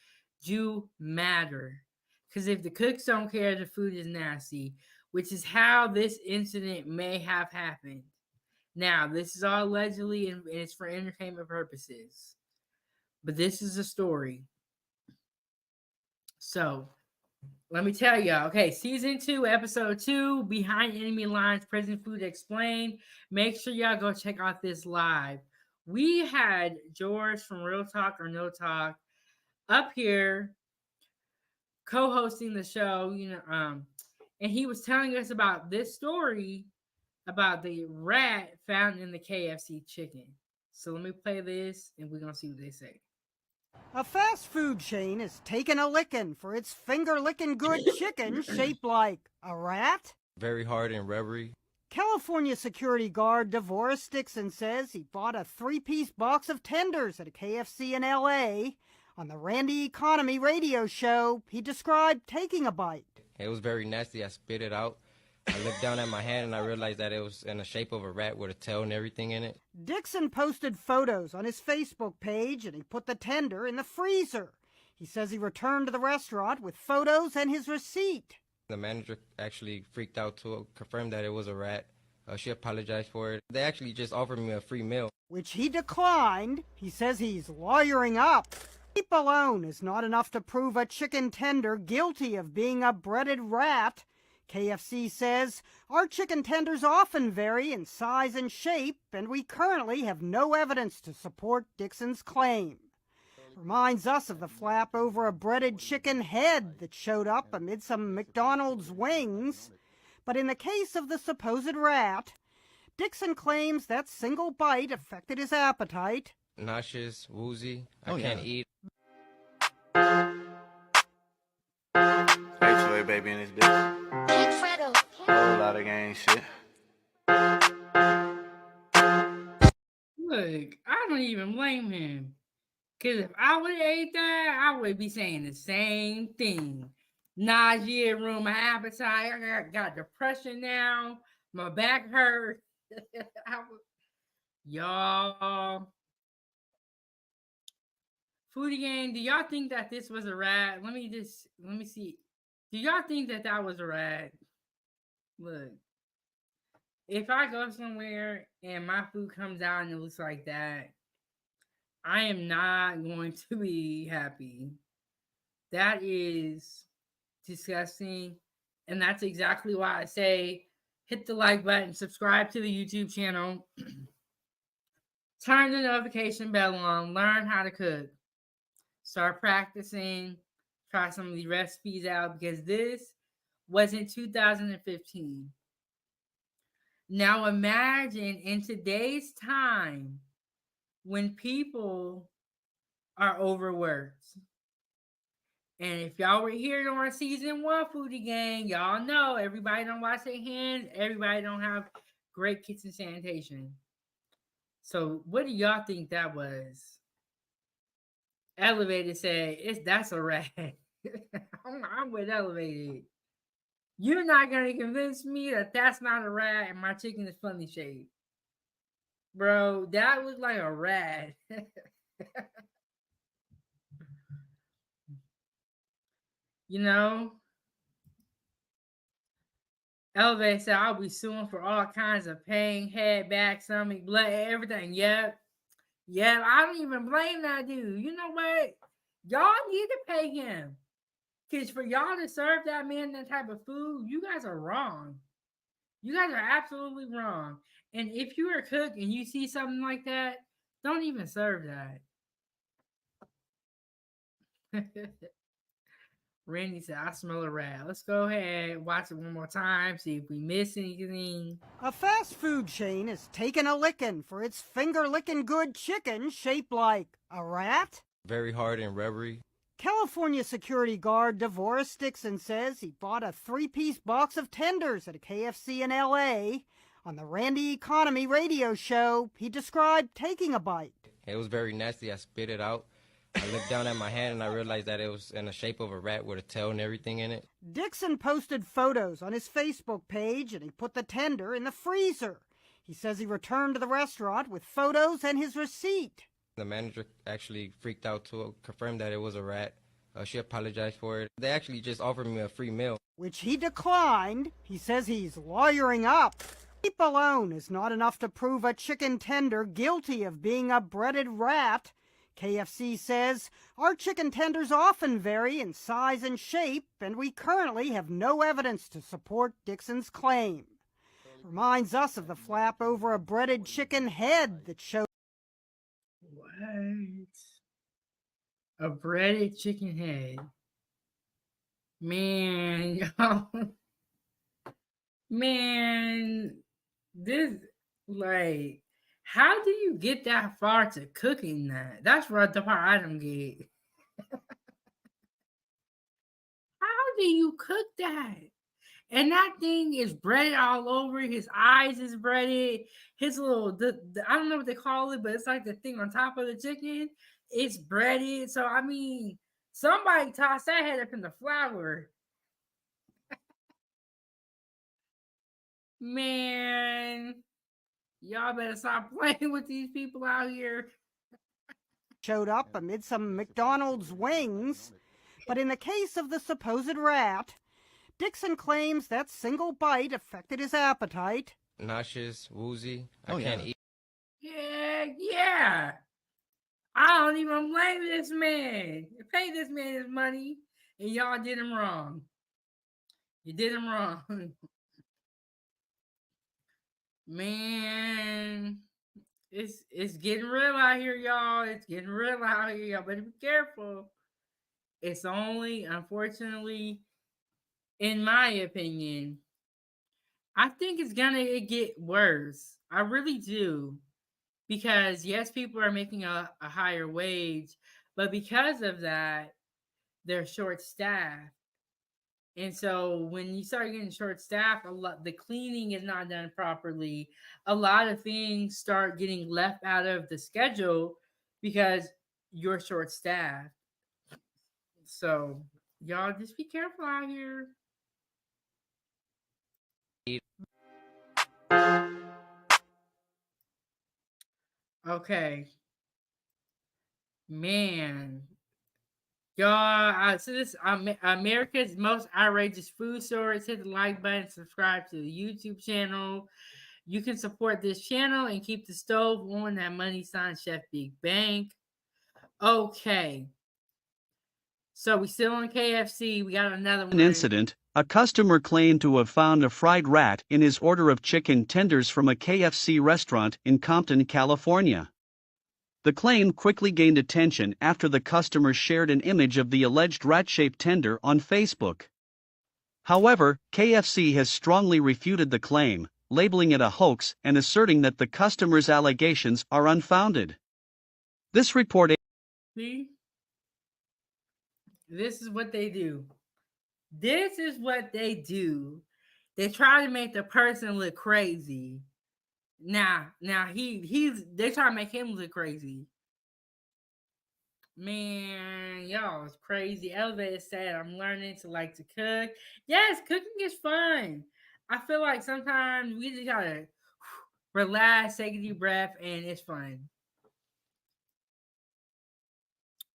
do matter. Because if the cooks don't care, the food is nasty, which is how this incident may have happened. Now, this is all allegedly, and it's for entertainment purposes. But this is a story. So, let me tell y'all. Okay, season 2, episode 2, Behind Enemy Lines, Prison Food Explained. Make sure y'all go check out this live. We had George from Real Talk or No Talk up here co-hosting the show, and he was telling us about this story about the rat found in the KFC chicken. So let me play this, and we're going to see what they say. A fast food chain is taking a licking for its finger-licking good chicken shaped like a rat. very hard in Reverie. California security guard DeVoris Dixon says he bought a 3-piece box of tenders at a KFC in L.A. On the Randy Economy radio show, he described taking a bite. It was very nasty. I spit it out. I looked down at my hand and I realized that it was in the shape of a rat with a tail and everything in it. Dixon posted photos on his Facebook page and he put the tender in the freezer. He says he returned to the restaurant with photos and his receipt. The manager actually freaked out to confirm that it was a rat. She apologized for it. They actually just offered me a free meal. which he declined. He says he's lawyering up. Sleep alone is not enough to prove a chicken tender guilty of being a breaded rat. KFC says, our chicken tenders often vary in size and shape, and we currently have no evidence to support Dixon's claim. Reminds us of the flap over a breaded chicken head that showed up amid some McDonald's wings. But in the case of the supposed rat, Dixon claims that single bite affected his appetite. Nauseous, woozy, I can't eat. H2A baby in this bitch. Whole lot of gang shit. Look, I don't even blame him. Because if I would have ate that, I would be saying the same thing. Nausea, ruin my appetite. I got depression now. My back hurt. Y'all. Foodie Gang, do y'all think that this was a rat? Let me see. Do y'all think that that was a rat? Look. If I go somewhere and my food comes out and it looks like that, I am not going to be happy. That is disgusting. And that's exactly why I say hit the like button, subscribe to the YouTube channel, turn the notification bell on, learn how to cook, start practicing, try some of the recipes out, because this was in 2015. Now imagine in today's time when people are overworked. And if y'all were here during season 1, Foodie Gang, y'all know everybody don't wash their hands. Everybody don't have great kitchen sanitation. So what do y'all think that was? Elevated said, that's a rat. I'm with Elevated. You're not going to convince me that that's not a rat and my chicken is funny shaped. Bro, that was like a rat. You know? Elevate said, I'll be suing for all kinds of pain, head, back, stomach, blood, everything. Yep. Yeah, I don't even blame that dude. You know what? Y'all need to pay him. Because for y'all to serve that man that type of food, you guys are wrong. You guys are absolutely wrong. And if you're a cook and you see something like that, don't even serve that. Randy said, I smell a rat. Let's go ahead, watch it one more time, see if we miss anything. A fast food chain is taking a licking for its finger-licking good chicken shaped like a rat. Very hard and rubbery. California security guard DeVoris Dixon says he bought a 3-piece box of tenders at a KFC in L.A. On the Randy Economy radio show, he described taking a bite. It was very nasty. I spit it out. I looked down at my hand and I realized that it was in the shape of a rat with a tail and everything in it. Dixon posted photos on his Facebook page and he put the tender in the freezer. He says he returned to the restaurant with photos and his receipt. The manager actually freaked out to confirm that it was a rat. She apologized for it. They actually just offered me a free meal, which he declined. He says he's lawyering up. Sleep alone is not enough to prove a chicken tender guilty of being a breaded rat. KFC says, our chicken tenders often vary in size and shape, and we currently have no evidence to support Dixon's claim. Reminds us of the flap over a breaded chicken head that showed. What? A breaded chicken head. Man, y'all. Man, this, like, how do you get that far to cooking that? That's what the part I don't get. How do you cook that? And that thing is breaded all over. His eyes is breaded. His little, I don't know what they call it, but it's like the thing on top of the chicken. It's breaded. So, I mean, somebody tossed that head up in the flour. Man, y'all better stop playing with these people out here. Showed up amid some McDonald's wings. But in the case of the supposed rat, Dixon claims that single bite affected his appetite. Nauseous, woozy. I can't eat. Yeah. I don't even blame this man. You pay this man his money, and y'all did him wrong. You did him wrong. Man, it's getting real out here, y'all. It's getting real out here. Y'all better be careful. It's only, unfortunately, in my opinion, I think it's gonna get worse. I really do. Because yes, people are making a higher wage, but because of that, they're short staffed. And so when you start getting short staffed, the cleaning is not done properly. A lot of things start getting left out of the schedule because you're short staffed. So y'all just be careful out here. Okay. Man. Y'all, so this America's most outrageous food stories. Hit the like button, subscribe to the YouTube channel. You can support this channel and keep the stove on. That money sign Chef Big Bank. Okay. So we still on KFC. We got another one. An incident. A customer claimed to have found a fried rat in his order of chicken tenders from a KFC restaurant in Compton, California. The claim quickly gained attention after the customer shared an image of the alleged rat-shaped tender on Facebook. However, KFC has strongly refuted the claim, labeling it a hoax and asserting that the customer's allegations are unfounded. This report. See? This is what they do. This is what they do. They try to make the person look crazy. Now they try to make him look crazy. Man, y'all is crazy. Elevator said, I'm learning to like to cook. Yes, cooking is fun. I feel like sometimes we just gotta relax, take a deep breath, and it's fun.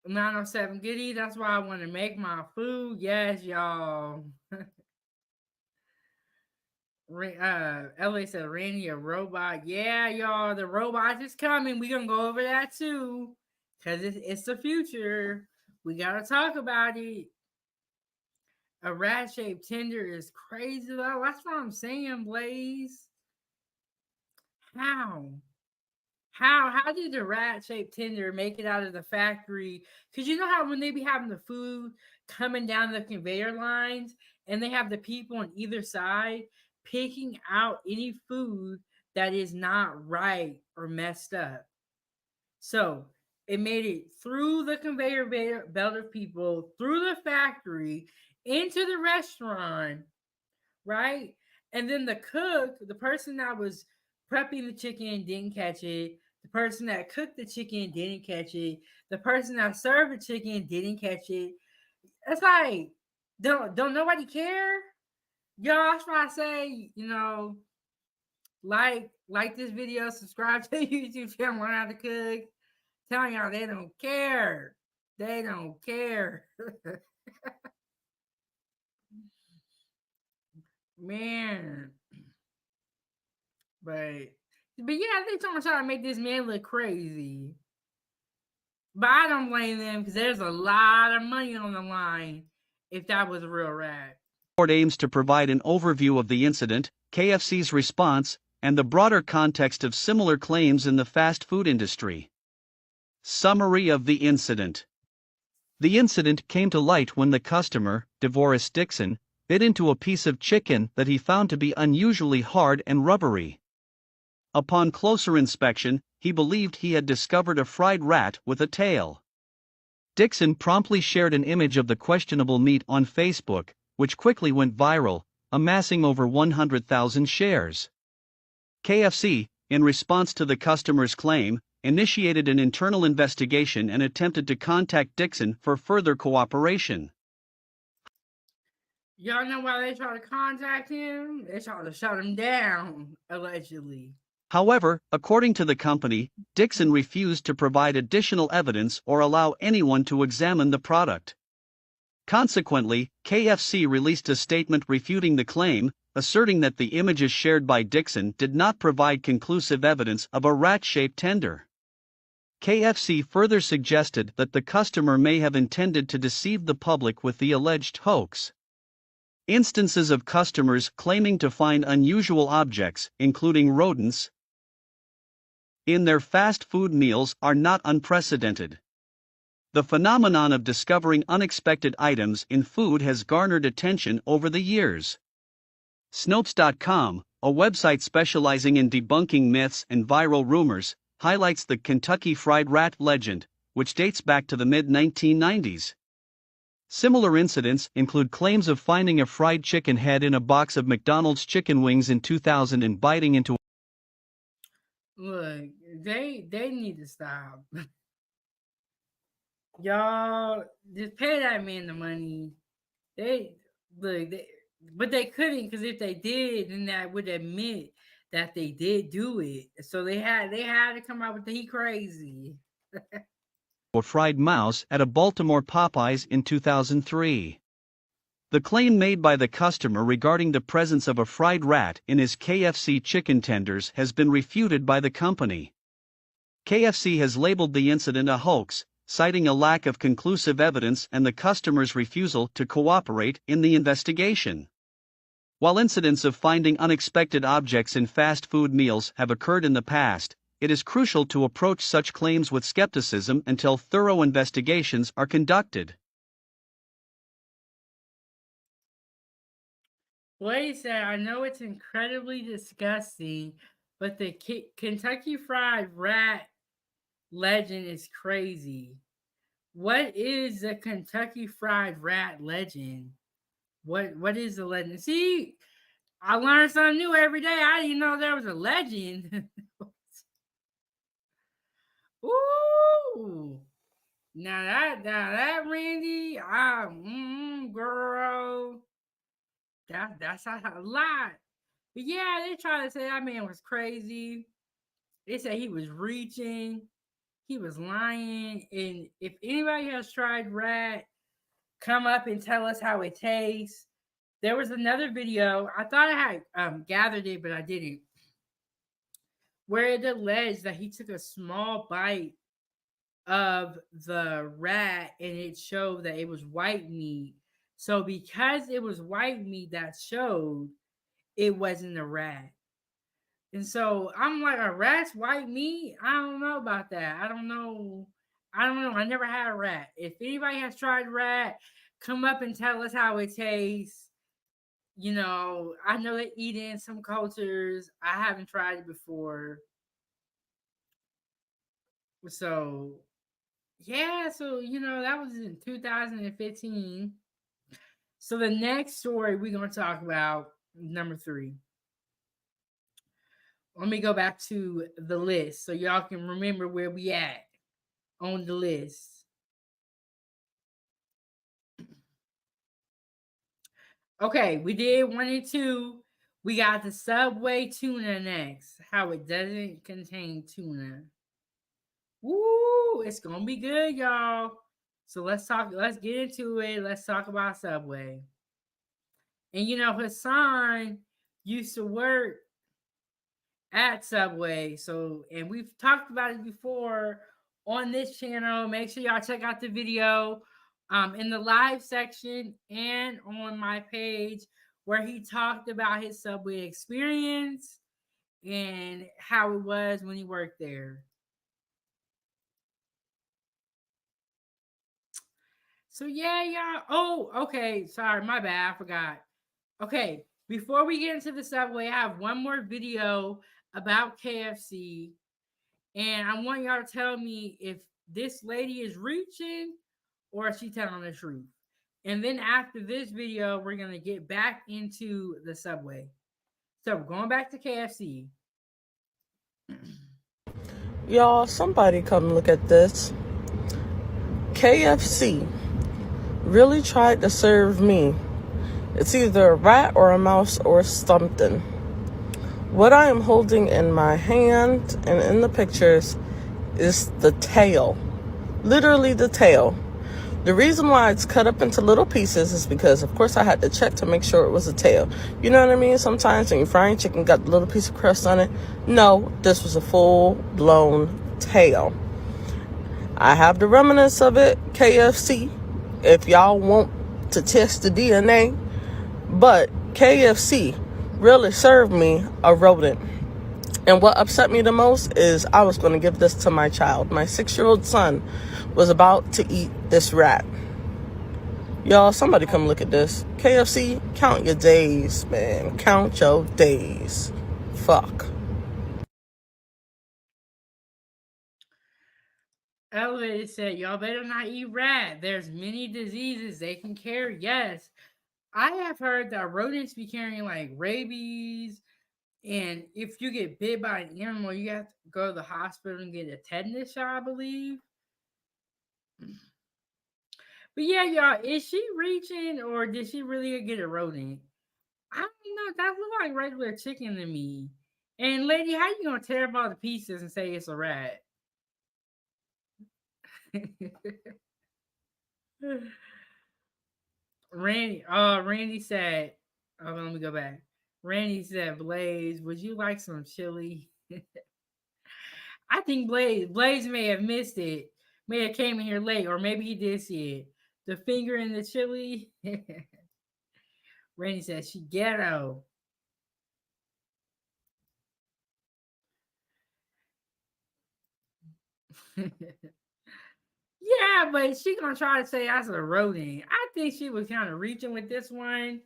907 Giddy, that's why I want to make my food. Yes, y'all. LA said Randy a robot. Yeah, y'all, the robot is coming. We're gonna go over that too. Because it's the future. We gotta talk about it. A rat-shaped tender is crazy though. That's what I'm saying, Blaze. How did the rat-shaped tender make it out of the factory? Because you know how when they be having the food coming down the conveyor lines and they have the people on either side picking out any food that is not right or messed up. So it made it through the conveyor belt of people, through the factory, into the restaurant, right? And then the cook, the person that was prepping the chicken didn't catch it. The person that cooked the chicken didn't catch it. The person that served the chicken didn't catch it. It's like, don't nobody care? Y'all, that's why I say, like this video, subscribe to the YouTube channel, learn how to cook. Telling y'all they don't care. They don't care. Man. But yeah, they trying to make this man look crazy. But I don't blame them because there's a lot of money on the line if that was a real rat. The report aims to provide an overview of the incident, KFC's response, and the broader context of similar claims in the fast food industry. Summary of the incident. The incident came to light when the customer, DeVoris Dixon, bit into a piece of chicken that he found to be unusually hard and rubbery. Upon closer inspection, he believed he had discovered a fried rat with a tail. Dixon promptly shared an image of the questionable meat on Facebook, which quickly went viral, amassing over 100,000 shares. KFC, in response to the customer's claim, initiated an internal investigation and attempted to contact Dixon for further cooperation. Y'all know why they tried to contact him? They tried to shut him down, allegedly. However, according to the company, Dixon refused to provide additional evidence or allow anyone to examine the product. Consequently, KFC released a statement refuting the claim, asserting that the images shared by Dixon did not provide conclusive evidence of a rat-shaped tender. KFC further suggested that the customer may have intended to deceive the public with the alleged hoax. Instances of customers claiming to find unusual objects, including rodents, in their fast food meals are not unprecedented. The phenomenon of discovering unexpected items in food has garnered attention over the years. Snopes.com, a website specializing in debunking myths and viral rumors, highlights the Kentucky Fried Rat legend, which dates back to the mid-1990s. Similar incidents include claims of finding a fried chicken head in a box of McDonald's chicken wings in 2000 and biting into. Look, they need to stop. Y'all just pay that man the money. But they couldn't, because if they did, then that would admit that they did do it. So they had to come out with the he crazy. Or fried mouse at a Baltimore Popeyes in 2003. The claim made by the customer regarding the presence of a fried rat in his KFC chicken tenders has been refuted by the company. KFC has labeled the incident a hoax, citing a lack of conclusive evidence and the customer's refusal to cooperate in the investigation. While incidents of finding unexpected objects in fast food meals have occurred in the past, it is crucial to approach such claims with skepticism until thorough investigations are conducted. Blaze said, I know it's incredibly disgusting, but the Kentucky Fried Rat legend is crazy. What is the Kentucky Fried Rat legend? What is the legend? See, I learn something new every day. I didn't know there was a legend. Ooh, now that Randy, girl, that's a lot. But yeah, they try to say that man was crazy. They said he was reaching, he was lying, and if anybody has tried rat, come up and tell us how it tastes. There was another video. I thought I had gathered it, but I didn't. Where it alleged that he took a small bite of the rat and it showed that it was white meat. So because it was white meat that showed, it wasn't a rat. And so I'm like, a rat's white meat? I don't know about that. I don't know. I never had a rat. If anybody has tried rat, come up and tell us how it tastes. You know, I know they eat it in some cultures. I haven't tried it before. So, yeah. So, that was in 2015. So the next story we're going to talk about, number 3. Let me go back to the list so y'all can remember where we at on the list. Okay, we did 1 and 2. We got the Subway tuna next. How it doesn't contain tuna. Woo! It's gonna be good, y'all. So let's get into it. Let's talk about Subway. And Hassan used to work at Subway. So, and we've talked about it before on this channel. Make sure y'all check out the video in the live section and on my page where he talked about his Subway experience and how it was when he worked there. So yeah, y'all. Oh, okay. Sorry, my bad. I forgot. Okay, before we get into the Subway, I have one more video about KFC. And I want y'all to tell me if this lady is reaching or is she telling the truth. And then after this video, we're going to get back into the Subway. So we're going back to KFC. Y'all, somebody come look at this. KFC really tried to serve me. It's either a rat or a mouse or something. What I am holding in my hand and in the pictures is the tail. Literally the tail. The reason why it's cut up into little pieces is because, of course, I had to check to make sure it was a tail. You know what I mean? Sometimes when you're frying chicken, got the little piece of crust on it. No, this was a full-blown tail. I have the remnants of it, KFC, if y'all want to test the DNA. But KFC really served me a rodent. And what upset me the most is I was going to give this to my child. My 6-year-old son was about to eat this rat. Y'all, somebody come look at this. KFC, count your days, man. Count your days. Fuck. Elevated said, y'all better not eat rat. There's many diseases they can carry. Yes. I have heard that rodents be carrying like rabies. And if you get bit by an animal, you have to go to the hospital and get a tetanus shot, I believe. But yeah, y'all, is she reaching or did she really get a rodent? I don't know. That looks like regular chicken to me. And lady, how you gonna tear up all the pieces and say it's a rat? Randy said, oh, let me go back. Randy said, Blaze, would you like some chili? I think Blaze may have missed it. May have came in here late, or maybe he did see it. The finger in the chili. Randy said, she ghetto. Yeah, but she gonna try to say that's a rodent. I think she was kind of reaching with this one.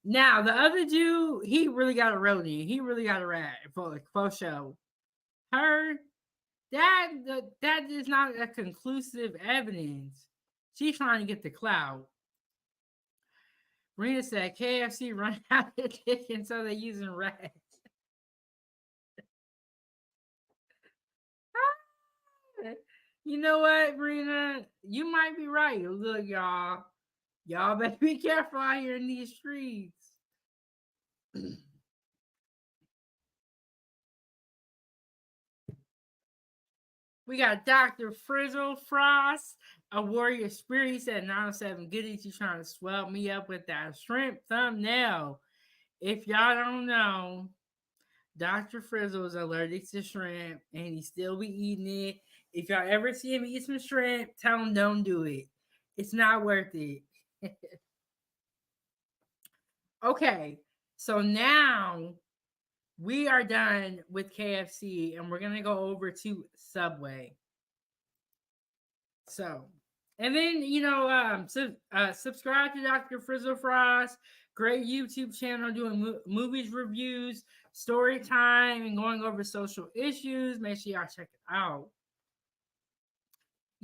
Now the other dude, he really got a rodent. He really got a rat for show. Her, that is not a conclusive evidence. She's trying to get the clout. Rena said KFC run out of chicken, so they're using rats. You know what, Rena? You might be right. Look, y'all better be careful out here in these streets. We got Dr. Frizzle Frost, a warrior spirit. He said 907 goodies. You trying to swell me up with that shrimp thumbnail. If y'all don't know, Dr. Frizzle is allergic to shrimp and he still be eating it. If y'all ever see him eat some shrimp, tell him don't do it. It's not worth it. Okay, so now we are done with KFC and we're going to go over to Subway. So, and then, subscribe to Dr. Frizzle Frost. Great YouTube channel doing movies reviews, story time, and going over social issues. Make sure y'all check it out.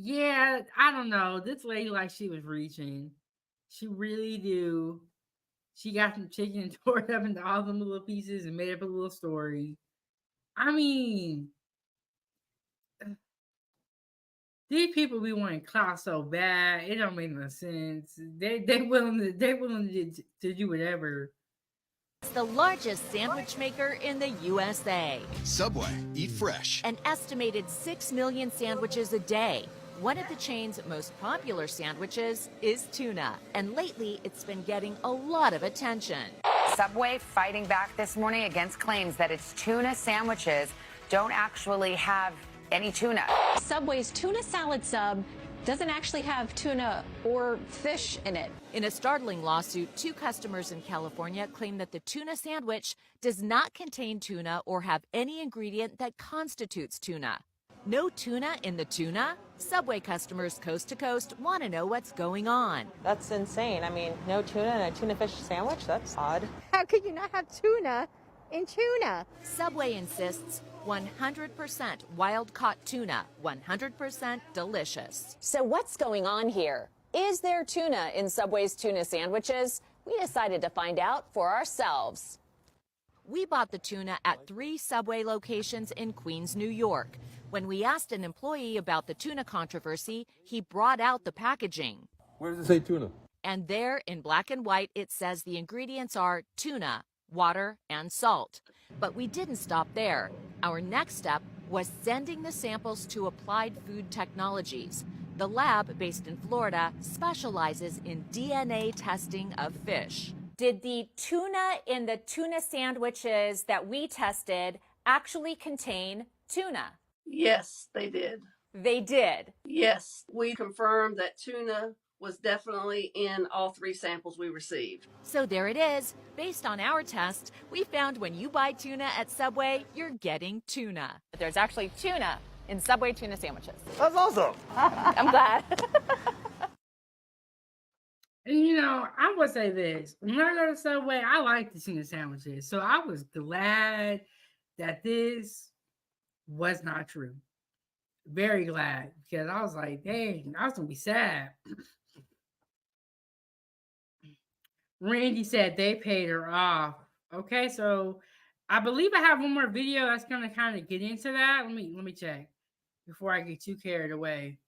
Yeah, I don't know. This lady, like, she was reaching. She really do. She got some chicken and tore it up into all them little pieces and made up a little story. I mean, these people be wanting clout so bad. It don't make no sense. They willing to do whatever. It's the largest sandwich maker in the USA. Subway, eat fresh. An estimated 6 million sandwiches a day. One of the chain's most popular sandwiches is tuna, and lately it's been getting a lot of attention. Subway fighting back this morning against claims that its tuna sandwiches don't actually have any tuna. Subway's tuna salad sub doesn't actually have tuna or fish in it. In a startling lawsuit, 2 customers in California claim that the tuna sandwich does not contain tuna or have any ingredient that constitutes tuna. No tuna in the tuna? Subway customers coast to coast want to know what's going on. That's insane. I mean, no tuna in a tuna fish sandwich? That's odd. How could you not have tuna in tuna? Subway insists 100% wild-caught tuna, 100% delicious. So what's going on here? Is there tuna in Subway's tuna sandwiches? We decided to find out for ourselves. We bought the tuna at 3 Subway locations in Queens, New York. When we asked an employee about the tuna controversy, he brought out the packaging. Where does it say tuna? And there, in black and white, it says the ingredients are tuna, water, and salt. But we didn't stop there. Our next step was sending the samples to Applied Food Technologies. The lab, based in Florida, specializes in DNA testing of fish. Did the tuna in the tuna sandwiches that we tested actually contain tuna? Yes, they did. They did. Yes, we confirmed that tuna was definitely in all 3 samples we received. So there it is. Based on our test, we found when you buy tuna at Subway, you're getting tuna. There's actually tuna in Subway tuna sandwiches. That's awesome. I'm glad. And you know, I would say this. When I go to Subway, I like the tuna sandwiches. So I was glad that this was not true. Very glad, because I was like, dang, I was gonna be sad. Randy said they paid her off. Okay, so I believe I have one more video that's gonna kind of get into that. Let me check before I get too carried away.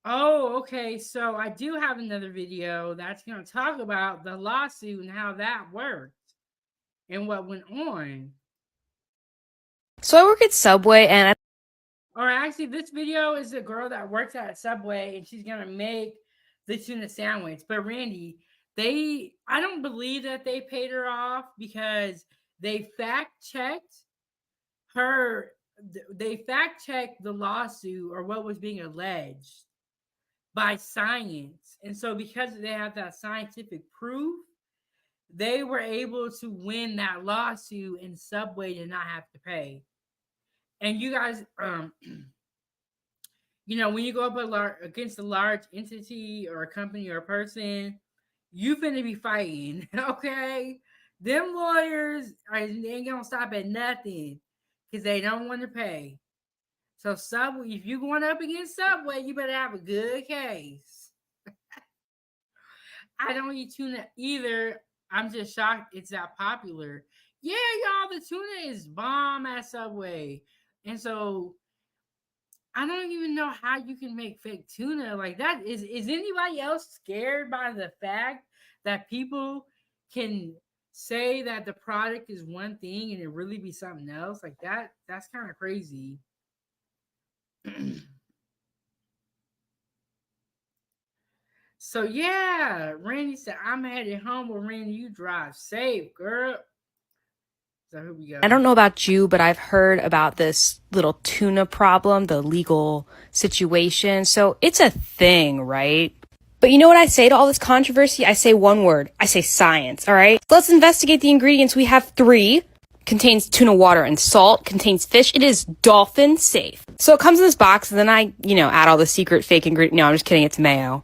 Oh, okay. So I do have another video that's gonna talk about the lawsuit and how that worked and what went on. So I work at Subway and Or actually, this video is a girl that works at Subway and she's gonna make the tuna sandwich. But Randy, I don't believe that they paid her off because they fact-checked her. They fact-checked the lawsuit or what was being alleged by science. And so because they have that scientific proof, they were able to win that lawsuit and Subway did not have to pay. And you guys, you know, when you go up against a large entity or a company or a person, you finna be fighting, okay? Them lawyers ain't gonna stop at nothing because they don't want to pay. So Subway, if you're going up against Subway, you better have a good case. I don't eat tuna either. I'm just shocked it's that popular. Yeah, y'all, the tuna is bomb at Subway. And so I don't even know how you can make fake tuna like that. Is anybody else scared by the fact that people can say that the product is one thing and it really be something else? Like that's kind of crazy. So yeah, Randy said, I'm headed home. Well, Randy, you drive safe, girl. So here we go. I don't know about you, but I've heard about this little tuna problem, the legal situation. So it's a thing, right? But you know what I say to all this controversy? I say one word. I say science, all right? Let's investigate the ingredients. We have 3. Contains tuna water and salt. Contains fish. It is dolphin safe. So it comes in this box, and then I, add all the secret fake ingredients. No, I'm just kidding. It's mayo.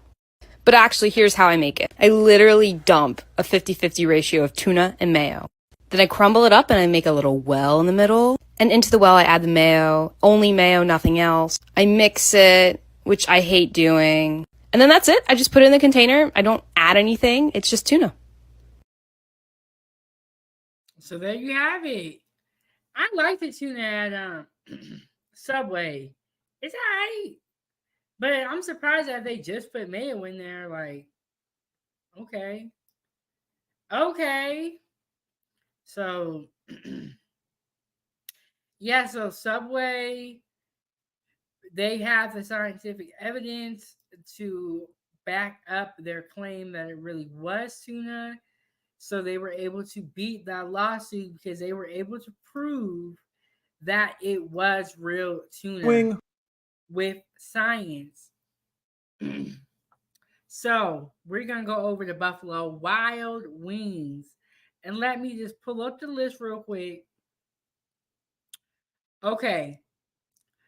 But actually, here's how I make it. I literally dump a 50-50 ratio of tuna and mayo. Then I crumble it up and I make a little well in the middle. And into the well, I add the mayo. Only mayo, nothing else. I mix it, which I hate doing. And then that's it. I just put it in the container. I don't add anything. It's just tuna. So there you have it. I like the tuna at Subway. It's all right. But I'm surprised that they just put mayo in there. Like, okay. Okay. So, yeah, so Subway, they have the scientific evidence to back up their claim that it really was tuna. So they were able to beat that lawsuit because they were able to prove that it was real tuna with science. So we're going to go over to Buffalo Wild Wings. And let me just pull up the list real quick. Okay.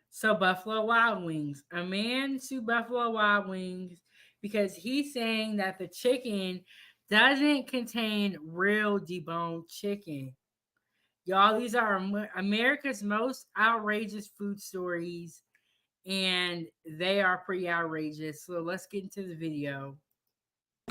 So Buffalo Wild Wings. A man sued Buffalo Wild Wings because he's saying that the chicken doesn't contain real deboned chicken. Y'all, these are America's most outrageous food stories, and they are pretty outrageous. So let's get into the video.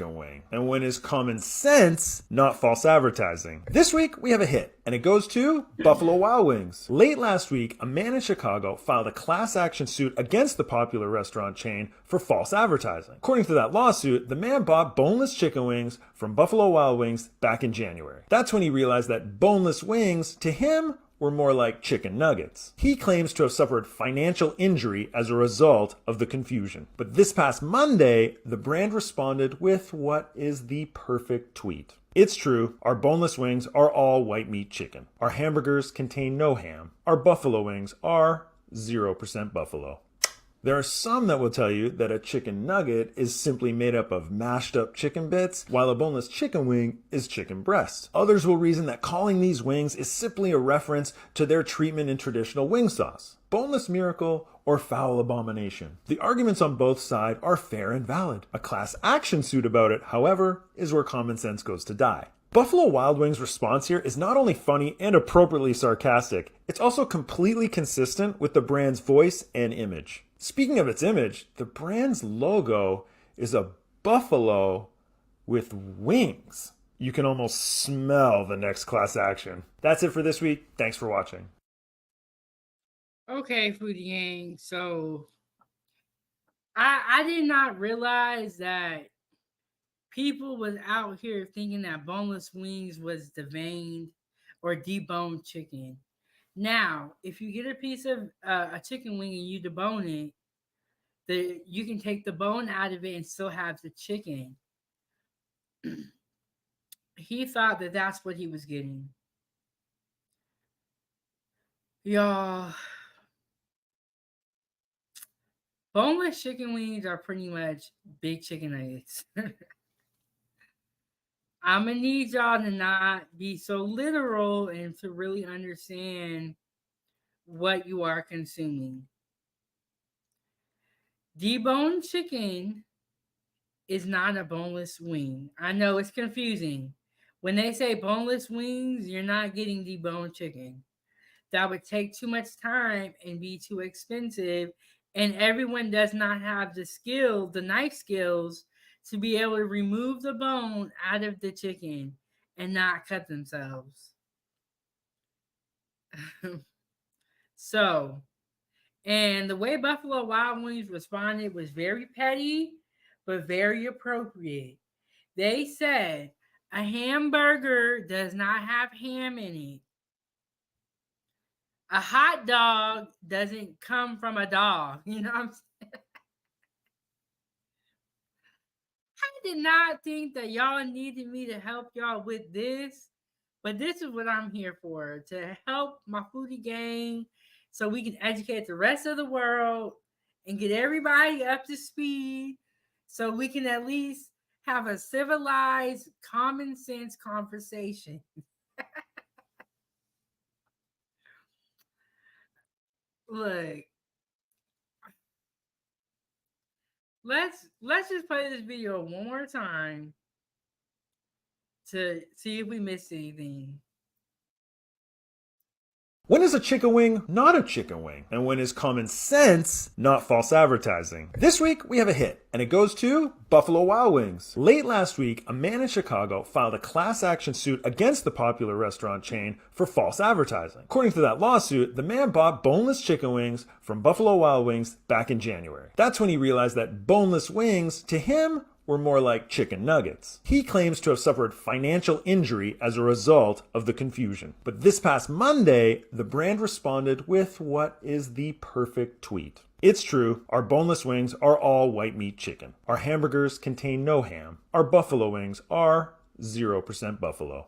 Wing. And when is common sense, not false advertising. This week, we have a hit, and it goes to Buffalo Wild Wings. Late last week, a man in Chicago filed a class action suit against the popular restaurant chain for false advertising. According to that lawsuit, the man bought boneless chicken wings from Buffalo Wild Wings back in January. That's when he realized that boneless wings, to him, were more like chicken nuggets. He claims to have suffered financial injury as a result of the confusion. But this past Monday, the brand responded with what is the perfect tweet. It's true, our boneless wings are all white meat chicken. Our hamburgers contain no ham. Our buffalo wings are 0% buffalo. There are some that will tell you that a chicken nugget is simply made up of mashed up chicken bits, while a boneless chicken wing is chicken breast. Others will reason that calling these wings is simply a reference to their treatment in traditional wing sauce. Boneless miracle or foul abomination. The arguments on both sides are fair and valid. A class action suit about it, however, is where common sense goes to die. Buffalo Wild Wings' response here is not only funny and appropriately sarcastic, it's also completely consistent with the brand's voice and image. Speaking of its image, the brand's logo is a buffalo with wings. You can almost smell the next class action. That's it for this week. Thanks for watching. Okay, Foodie Gang. So I did not realize that people was out here thinking that boneless wings was deveined or deboned chicken. Now, if you get a piece of a chicken wing and you debone it, you can take the bone out of it and still have the chicken. He thought that that's what he was getting. Y'all, boneless chicken wings are pretty much big chicken nuggets. I'm going to need y'all to not be so literal and to really understand what you are consuming. Deboned chicken is not a boneless wing. I know it's confusing. When they say boneless wings, you're not getting deboned chicken. That would take too much time and be too expensive. And everyone does not have the skill, the knife skills, to be able to remove the bone out of the chicken and not cut themselves. So, and the way Buffalo Wild Wings responded was very petty, but very appropriate. They said, a hamburger does not have ham in it. A hot dog doesn't come from a dog. You know what I'm saying? I did not think that y'all needed me to help y'all with this, but this is what I'm here for, to help my foodie gang so we can educate the rest of the world and get everybody up to speed so we can at least have a civilized, common sense conversation. Look, let's just play this video one more time to see if we missed anything. When is a chicken wing not a chicken wing? And when is common sense not false advertising? This week, we have a hit, and it goes to Buffalo Wild Wings. Late last week, a man in Chicago filed a class action suit against the popular restaurant chain for false advertising. According to that lawsuit, the man bought boneless chicken wings from Buffalo Wild Wings back in January. That's when he realized that boneless wings, to him, were more like chicken nuggets. He claims to have suffered financial injury as a result of the confusion. But this past Monday, the brand responded with what is the perfect tweet. It's true, our boneless wings are all white meat chicken. Our hamburgers contain no ham. Our buffalo wings are 0% buffalo.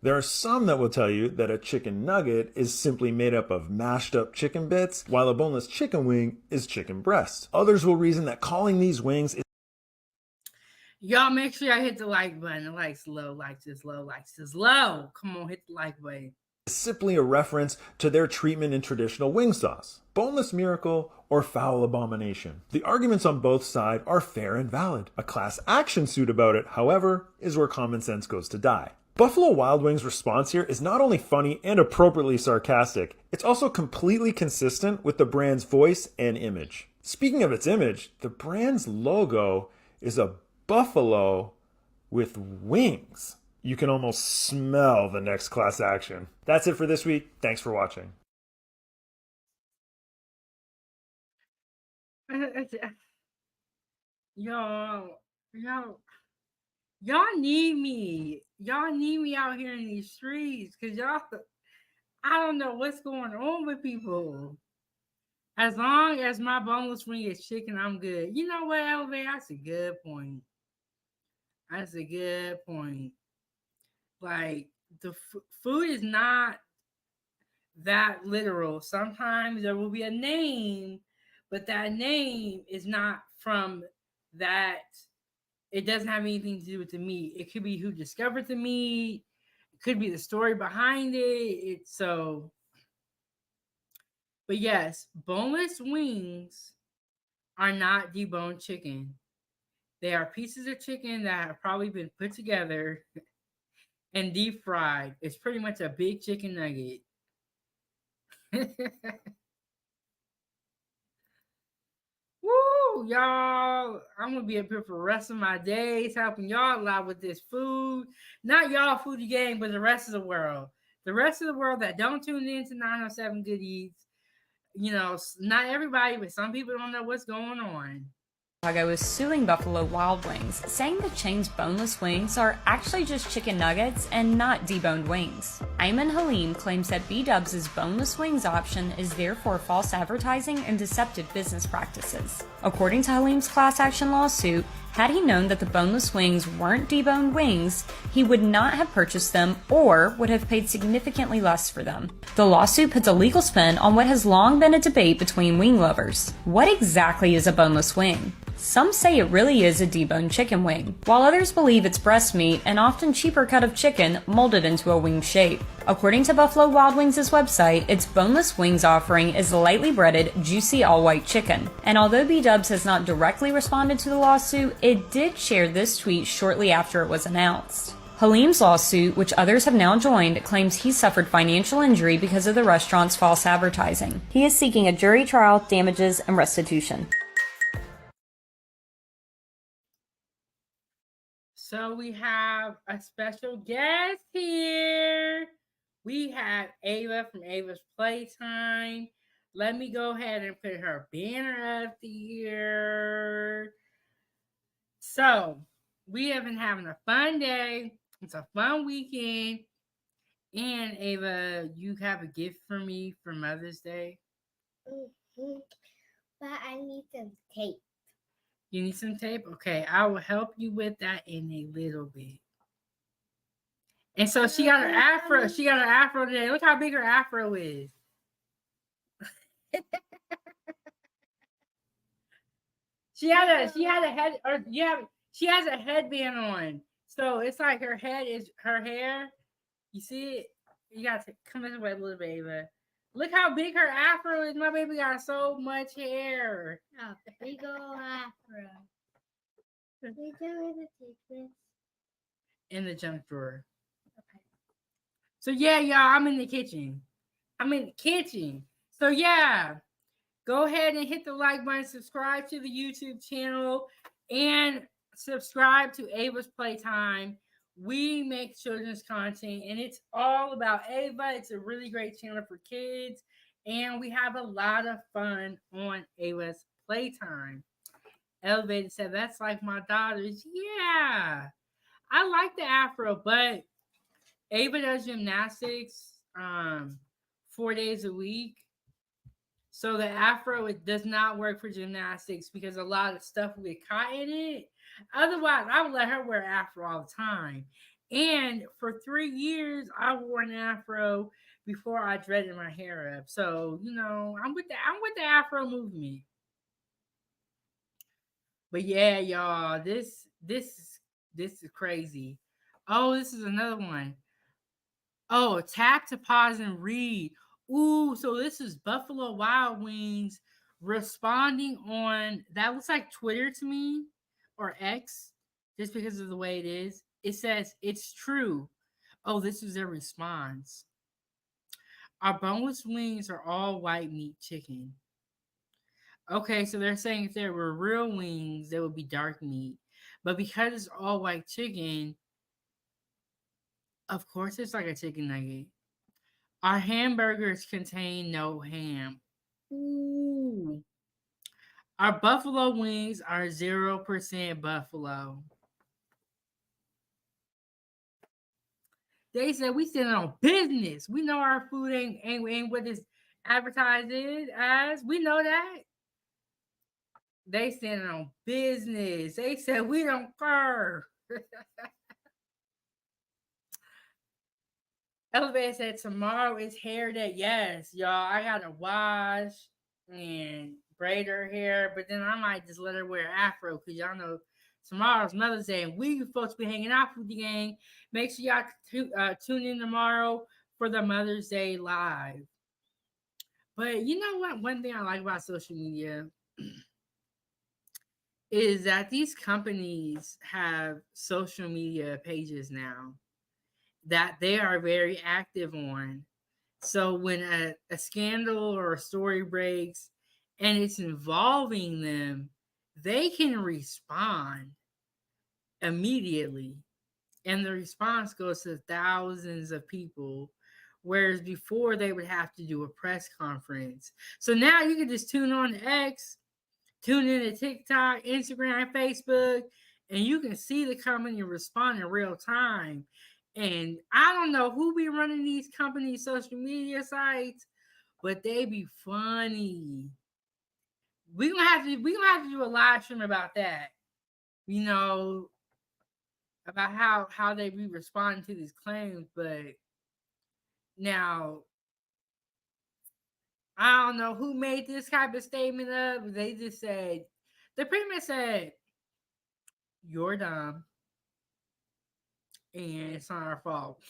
There are some that will tell you that a chicken nugget is simply made up of mashed up chicken bits, while a boneless chicken wing is chicken breast. Others will reason that calling these wings is Y'all make sure I hit the like button. The likes low, likes is low, likes is low. Come on, hit the like button. simply a reference to their treatment in traditional wing sauce. Boneless miracle or foul abomination. The arguments on both sides are fair and valid. A class action suit about it, however, is where common sense goes to die. Buffalo Wild Wings' response here is not only funny and appropriately sarcastic, it's also completely consistent with the brand's voice and image. Speaking of its image, the brand's logo is a buffalo with wings. You can almost smell the next class action. That's it for this week. Thanks for watching. Y'all need me. Y'all need me out here in these streets, because I don't know what's going on with people. As long as my boneless wing is chicken, I'm good. You know what, Elevate? That's a good point. That's a good point. Like the food is not that literal. Sometimes there will be a name, but that name is not from that. It doesn't have anything to do with the meat. It could be who discovered the meat. It could be the story behind it. But yes, boneless wings are not deboned chicken. They are pieces of chicken that have probably been put together and deep fried. It's pretty much a big chicken nugget. Woo, y'all. I'm going to be up here for the rest of my days helping y'all out with this food. Not y'all foodie gang, but the rest of the world. The rest of the world that don't tune in to 907 Good Eats. You know, not everybody, but some people don't know what's going on. Chicago is suing Buffalo Wild Wings, saying the chain's boneless wings are actually just chicken nuggets and not deboned wings. Ayman Halim claims that B-Dubs' boneless wings option is therefore false advertising and deceptive business practices. According to Halim's class action lawsuit, had he known that the boneless wings weren't deboned wings, he would not have purchased them or would have paid significantly less for them. The lawsuit puts a legal spin on what has long been a debate between wing lovers. What exactly is a boneless wing? Some say it really is a deboned chicken wing, while others believe it's breast meat, an often cheaper cut of chicken molded into a wing shape. According to Buffalo Wild Wings' website, its boneless wings offering is lightly breaded, juicy all-white chicken. And although B-Dubs has not directly responded to the lawsuit, it did share this tweet shortly after it was announced. Halim's lawsuit, which others have now joined, claims he suffered financial injury because of the restaurant's false advertising. He is seeking a jury trial, damages, and restitution. So we have a special guest here. We have Ava from Ava's Playtime. Let me go ahead and put her banner up here. So we have been having a fun day. It's a fun weekend. And Ava, you have a gift for me for Mother's Day. Mm-hmm. But I need some tape. You need some tape? Okay, I will help you with that in a little bit. And so she got her afro. She got her afro today. Look how big her afro is. She has a headband on. So it's like her head is her hair. You see it? You got to come this way a little bit, Ava. Look how big her afro is. My baby got so much hair. Oh, big old afro. Can you tell me to take this? In the junk drawer. Okay. So yeah, y'all, I'm in the kitchen. So yeah, go ahead and hit the like button, subscribe to the YouTube channel, and subscribe to Ava's Playtime. We make children's content, and it's all about Ava. It's a really great channel for kids, and we have a lot of fun on Ava's Playtime. Elevated said, that's like my daughter's. Yeah, I like the afro, but Ava does gymnastics 4 days a week. So the afro, it does not work for gymnastics because a lot of stuff will get caught in it. Otherwise, I would let her wear afro all the time. And for 3 years, I wore an afro before I dreaded my hair up. So, you know, I'm with the afro movement. But yeah, y'all, this is crazy. Oh, this is another one. Oh, tap to pause and read. Ooh, so this is Buffalo Wild Wings responding on, that looks like Twitter to me, or X, just because of the way it is. It says, it's true. Oh, this is their response. Our boneless wings are all white meat chicken. Okay, so they're saying if there were real wings, they would be dark meat. But because it's all white chicken, of course it's like a chicken nugget. Our hamburgers contain no ham. Ooh. Our buffalo wings are 0% buffalo. They said we standing on business. We know our food ain't what it's advertised as. We know that. They standing on business. They said we don't care. Elevator said tomorrow is hair day. Yes, y'all. I gotta wash and braid her hair, but then I might just let her wear an afro because y'all know tomorrow's Mother's Day and we supposed to be hanging out with the gang. Make sure y'all tune in tomorrow for the Mother's Day live. But you know what? One thing I like about social media is that these companies have social media pages now that they are very active on. So when a scandal or a story breaks and it's involving them, they can respond immediately. And the response goes to thousands of people. Whereas before they would have to do a press conference. So now you can just tune on to X, tune in to TikTok, Instagram, Facebook, and you can see the company respond in real time. And I don't know who be running these companies' social media sites, but they be funny. We're gonna have to do a live stream about that. You know, about how they be responding to these claims, but now I don't know who made this type of statement up. They just said, they pretty much said, you're dumb and it's not our fault.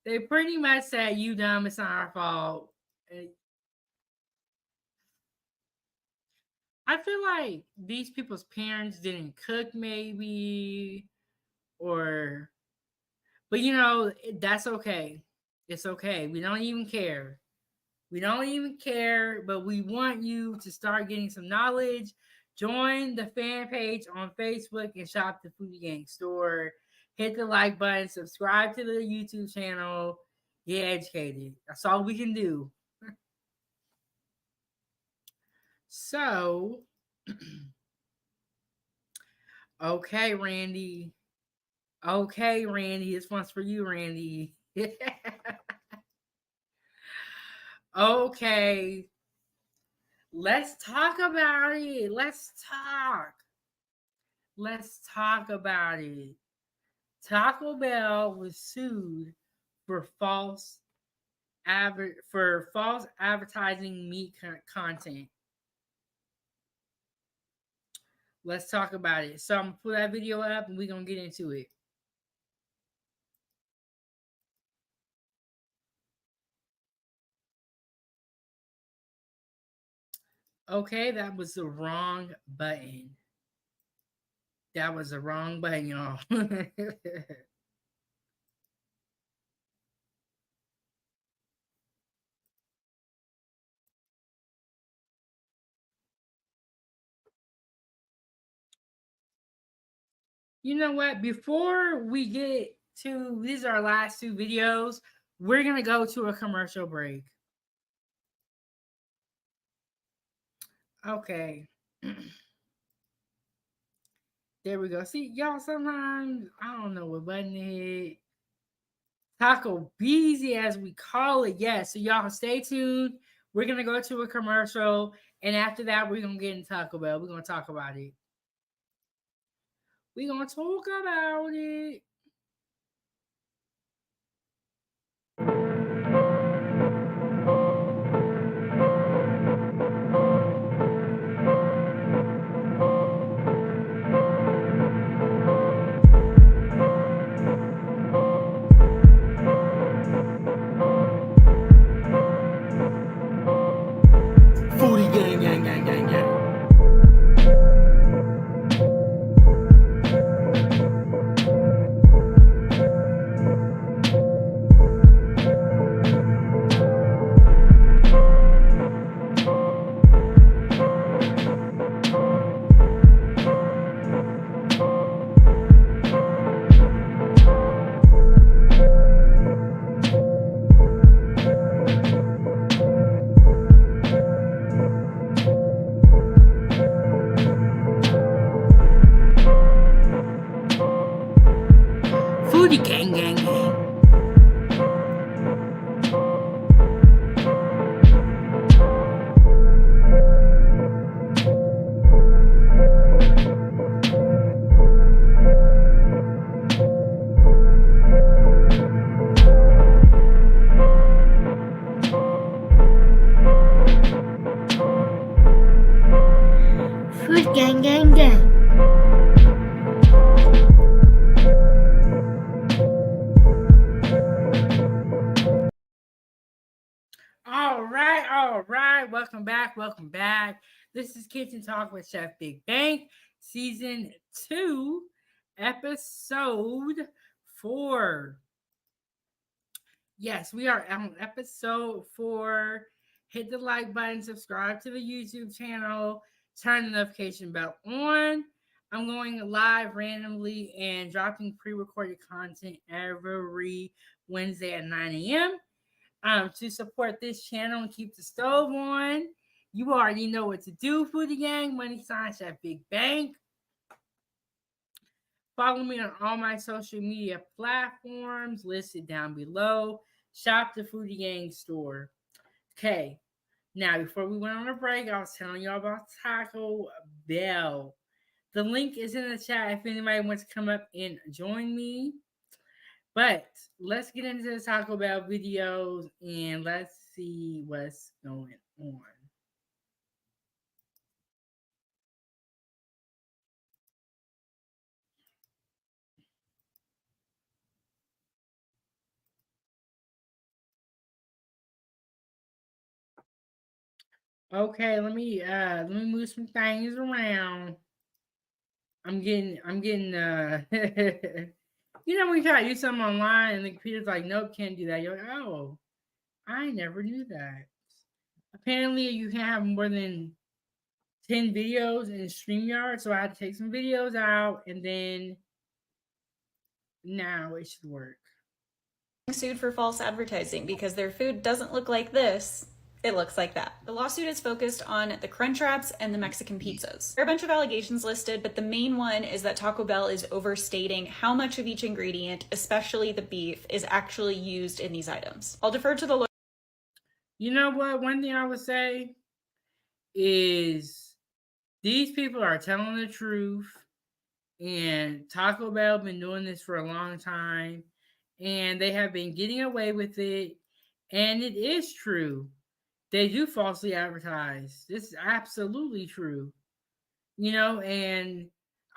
They pretty much said, you dumb, it's not our fault. And I feel like these people's parents didn't cook maybe, but you know, that's okay. It's okay. We don't even care. We don't even care, but we want you to start getting some knowledge. Join the fan page on Facebook and shop the Foodie Gang store. Hit the like button, subscribe to the YouTube channel, get educated. That's all we can do. So, okay, Randy. Okay, Randy. This one's for you, Randy. Okay. Let's talk about it. Let's talk about it. Taco Bell was sued for false advertising meat content. Let's talk about it. So I'm gonna put that video up and we're gonna get into it. Okay, that was the wrong button. That was the wrong button, y'all. You know what? Before we get to, these are our last two videos, we're going to go to a commercial break. Okay. There we go. See, y'all, sometimes I don't know what button to hit. Taco Beezy, as we call it. Yes. So y'all stay tuned. We're going to go to a commercial. And after that, we're going to get into Taco Bell. We're going to talk about it. We're going to talk about it. Foodie gang, gang, gang, gang, gang. Gang, gang, gang. All right. Welcome back. This is Kitchen Talk with Chef Big Bang, Season 2, Episode 4. Yes, we are on Episode 4. Hit the like button, subscribe to the YouTube channel, turn the notification bell on. I'm going live randomly and dropping pre-recorded content every Wednesday at 9 a.m. To support this channel and keep the stove on. You already know what to do, Foodie Gang. Money sign Chef Big Bang. Follow me on all my social media platforms listed down below. Shop the Foodie Gang store. Okay. Now, before we went on a break, I was telling y'all about Taco Bell. The link is in the chat if anybody wants to come up and join me. But let's get into the Taco Bell videos and let's see what's going on. Okay, let me move some things around. I'm getting you know, when you try to do something online and the computer's like, nope, can't do that. You're like, oh, I never knew that. Apparently, you can have more than 10 videos in StreamYard, so I had to take some videos out, and then now it should work. Sued for false advertising because their food doesn't look like this. It looks like that. The lawsuit is focused on the Crunchwraps and the Mexican pizzas. There are a bunch of allegations listed, but the main one is that Taco Bell is overstating how much of each ingredient, especially the beef, is actually used in these items. I'll defer to the lawyer. You know what? One thing I would say is these people are telling the truth, and Taco Bell been doing this for a long time, and they have been getting away with it, and it is true. They do falsely advertise. This is absolutely true. You know, and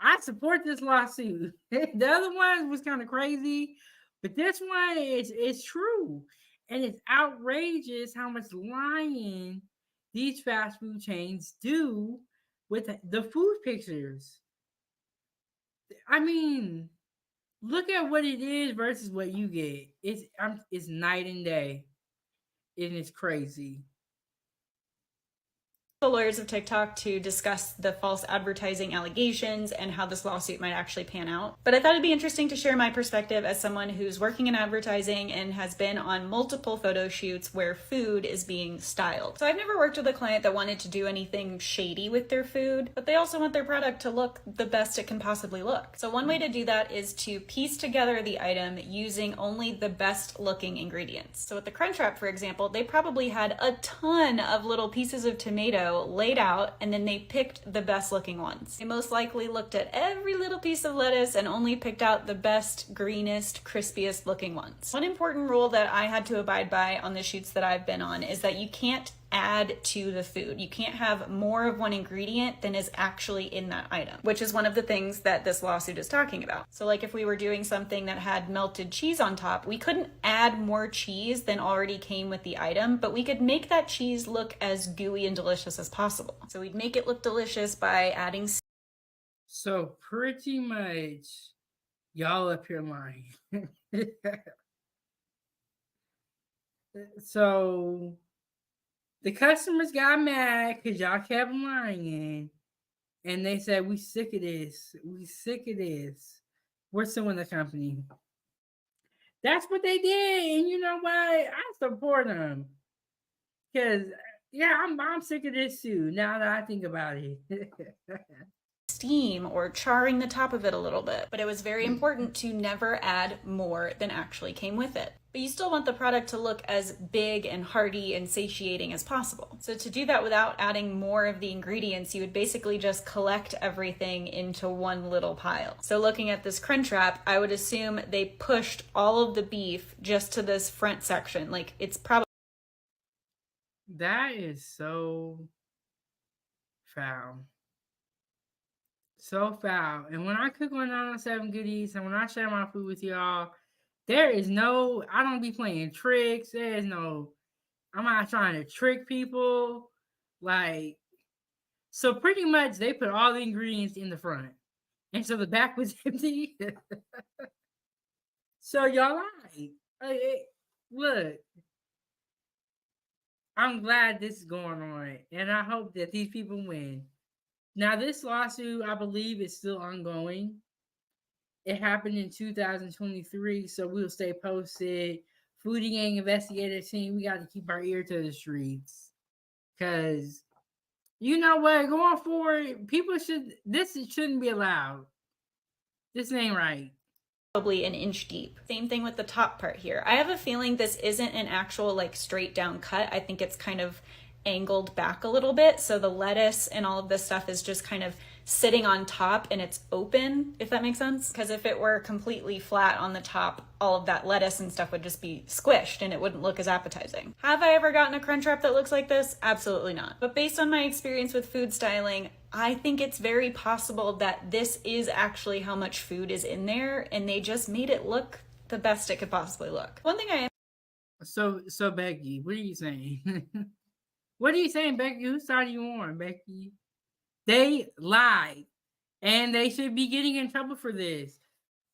I support this lawsuit. The other one was kind of crazy, but this one is true. And it's outrageous how much lying these fast food chains do with the food pictures. I mean, look at what it is versus what you get. It's night and day. And it's crazy. The lawyers of TikTok to discuss the false advertising allegations and how this lawsuit might actually pan out. But I thought it'd be interesting to share my perspective as someone who's working in advertising and has been on multiple photo shoots where food is being styled. So I've never worked with a client that wanted to do anything shady with their food, but they also want their product to look the best it can possibly look. So one way to do that is to piece together the item using only the best looking ingredients. So with the Crunchwrap, for example, they probably had a ton of little pieces of tomato laid out, and then they picked the best looking ones. They most likely looked at every little piece of lettuce and only picked out the best, greenest, crispiest looking ones. One important rule that I had to abide by on the shoots that I've been on is that you can't add to the food. You can't have more of one ingredient than is actually in that item, which is one of the things that this lawsuit is talking about. So like if we were doing something that had melted cheese on top, we couldn't add more cheese than already came with the item, but we could make that cheese look as gooey and delicious as possible. So we'd make it look delicious by adding. So pretty much y'all up here lying. So the customers got mad because y'all kept lying, and they said, we sick of this. We sick of this. We're suing the company. That's what they did, and you know what? I support them. Because, yeah, I'm sick of this too, now that I think about it. Steam or charring the top of it a little bit, but it was very important to never add more than actually came with it. But you still want the product to look as big and hearty and satiating as possible. So to do that without adding more of the ingredients, you would basically just collect everything into one little pile. So looking at this Crunchwrap, I would assume they pushed all of the beef just to this front section. Like it's probably. That is so foul. So foul. And when I cook on 907 Goodies and when I share my food with y'all, there is no, I don't be playing tricks. There is no, I'm not trying to trick people. Like, so pretty much they put all the ingredients in the front. And so the back was empty. So y'all like, look, I'm glad this is going on. And I hope that these people win. Now, this lawsuit, I believe, is still ongoing. It happened in 2023, so we'll stay posted. Foodie Gang investigative team, we got to keep our ear to the streets. Because, you know what, going forward, people shouldn't be allowed. This ain't right. Probably an inch deep. Same thing with the top part here. I have a feeling this isn't an actual like straight down cut. I think it's kind of angled back a little bit, so the lettuce and all of this stuff is just kind of sitting on top and it's open, if that makes sense. Because if it were completely flat on the top, all of that lettuce and stuff would just be squished and it wouldn't look as appetizing. Have I ever gotten a Crunchwrap that looks like this? Absolutely not. But based on my experience with food styling, I think it's very possible that this is actually how much food is in there and they just made it look the best it could possibly look. One thing I am So Becky, what are you saying? What are you saying, Becky? Whose side are you on, Becky? They lied, and they should be getting in trouble for this.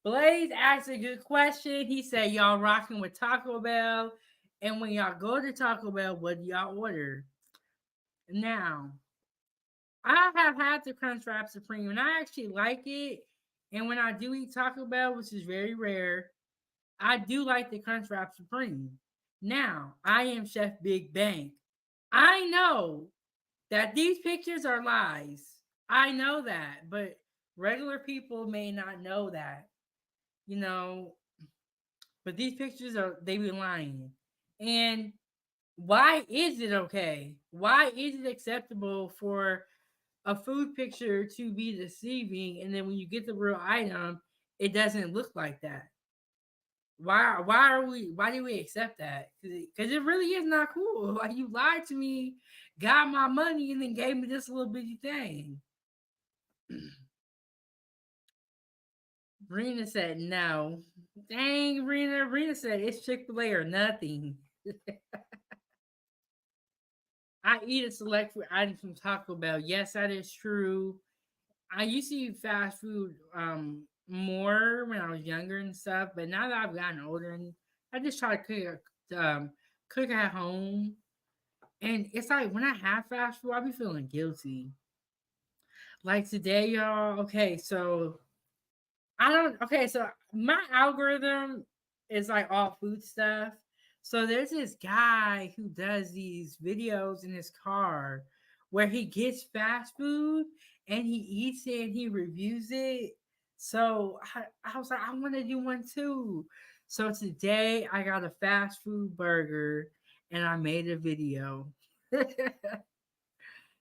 Blaze asked a good question. He said, y'all rocking with Taco Bell, and when y'all go to Taco Bell, what do y'all order? Now, I have had the Crunchwrap Supreme, and I actually like it, and when I do eat Taco Bell, which is very rare, I do like the Crunchwrap Supreme. Now, I am Chef Big Bang. I know that these pictures are lies. I know that, but regular people may not know that, you know, but these pictures they be lying. And why is it okay? Why is it acceptable for a food picture to be deceiving? And then when you get the real item, it doesn't look like that. Why do we accept that? Because it really is not cool. Like, you lied to me, got my money, and then gave me this little bitty thing. Rena said no. Dang, Rena. Rena said it's Chick-fil-A or nothing. I eat a select food item from Taco Bell. Yes, that is true. I used to eat fast food more when I was younger and stuff, but now that I've gotten older, and I just try to cook at home, and it's like when I have fast food, I be feeling guilty. Like today, y'all. Okay, so my algorithm is like all food stuff. So there's this guy who does these videos in his car where he gets fast food and he eats it and he reviews it. So I was like, I want to do one too. So today I got a fast food burger and I made a video.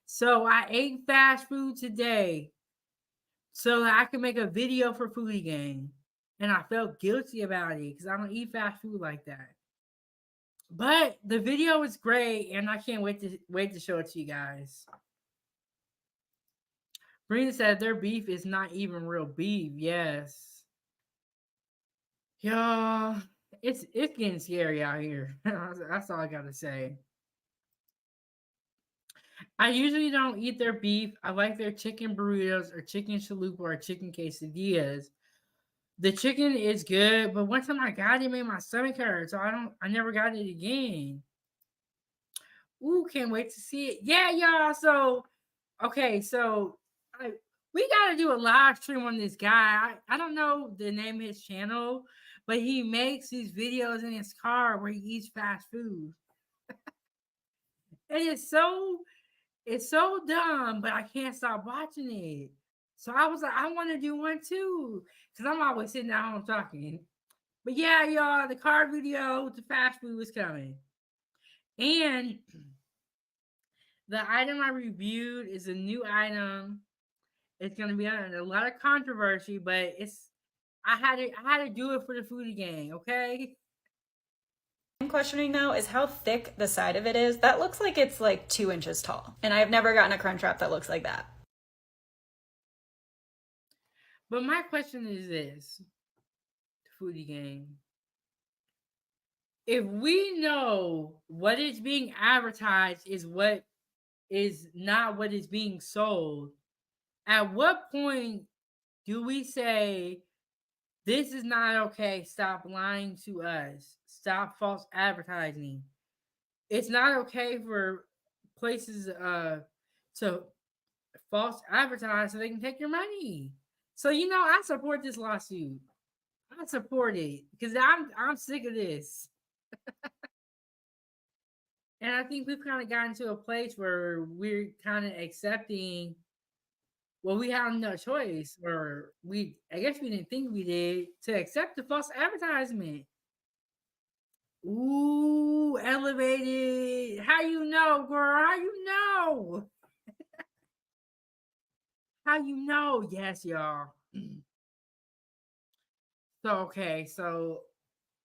So I ate fast food today so that I could make a video for Foodie Gang. And I felt guilty about it because I don't eat fast food like that. But the video is great and I can't wait to show it to you guys. Brina said their beef is not even real beef. Yes. Y'all, it's getting scary out here. That's all I gotta say. I usually don't eat their beef. I like their chicken burritos or chicken chalupa or chicken quesadillas. The chicken is good, but one time I got it, it made my stomach hurt, so I never got it again. Ooh, can't wait to see it. Yeah, y'all. So, okay, so we got to do a live stream on this guy. I don't know the name of his channel, but he makes these videos in his car where he eats fast food. And it's so dumb, but I can't stop watching it. So I was like, I want to do one too, because I'm always sitting at home talking. But yeah, y'all, the car video with the fast food was coming. And the item I reviewed is a new item. It's going to be under a lot of controversy, but I had to do it for the Foodie Gang, okay? I'm questioning though is how thick the side of it is. That looks like it's like 2 inches tall. And I've never gotten a Crunchwrap that looks like that. But my question is this, Foodie Gang. If we know what is being advertised is what is not what is being sold, at what point do we say this is not okay? Stop lying to us. Stop false advertising. It's not okay for places to false advertise so they can take your money. So I support this lawsuit. I support it because I'm sick of this. And I think we've kind of gotten to a place where we're kind of accepting, well, we have no choice, or I guess we didn't think we did, to accept the false advertisement. Ooh, elevated. How you know, girl? How you know? How you know? Yes, y'all. So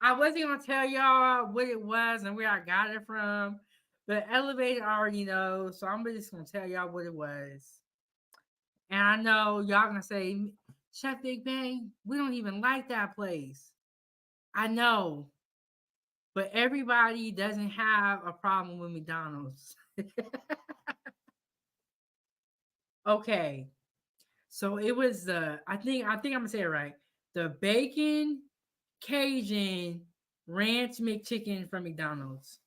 I wasn't gonna tell y'all what it was and where I got it from, but Elevated already knows, so I'm just gonna tell y'all what it was. And I know y'all gonna say, Chef Big Bang, we don't even like that place. I know, but everybody doesn't have a problem with McDonald's. Okay, so it was I think I'm gonna say it right. The Bacon Cajun Ranch McChicken from McDonald's.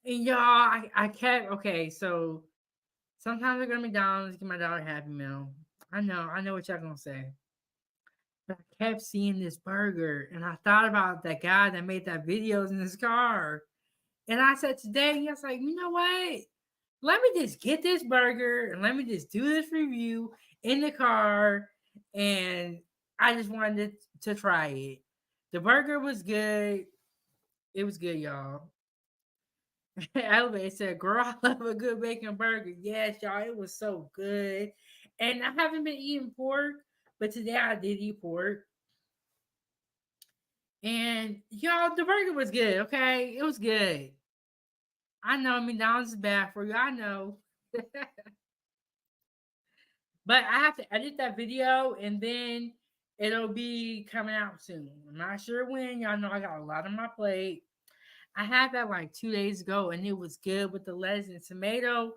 And y'all, I kept, okay, so sometimes I go to McDonald's, get my daughter a Happy Meal. I know what y'all gonna say. But I kept seeing this burger, and I thought about that guy that made that videos in his car. And I said today, I was like, you know what? Let me just get this burger and let me just do this review in the car. And I just wanted to try it. The burger was good. It was good, y'all. Elevate said, girl, I love a good bacon burger. Yes, y'all, it was so good. And I haven't been eating pork, but today I did eat pork. And y'all, the burger was good, okay? It was good. I know McDonald's is bad for you. I know. But I have to edit that video and then it'll be coming out soon. I'm not sure when. Y'all know I got a lot on my plate. I had that like 2 days ago and it was good with the lettuce and tomato.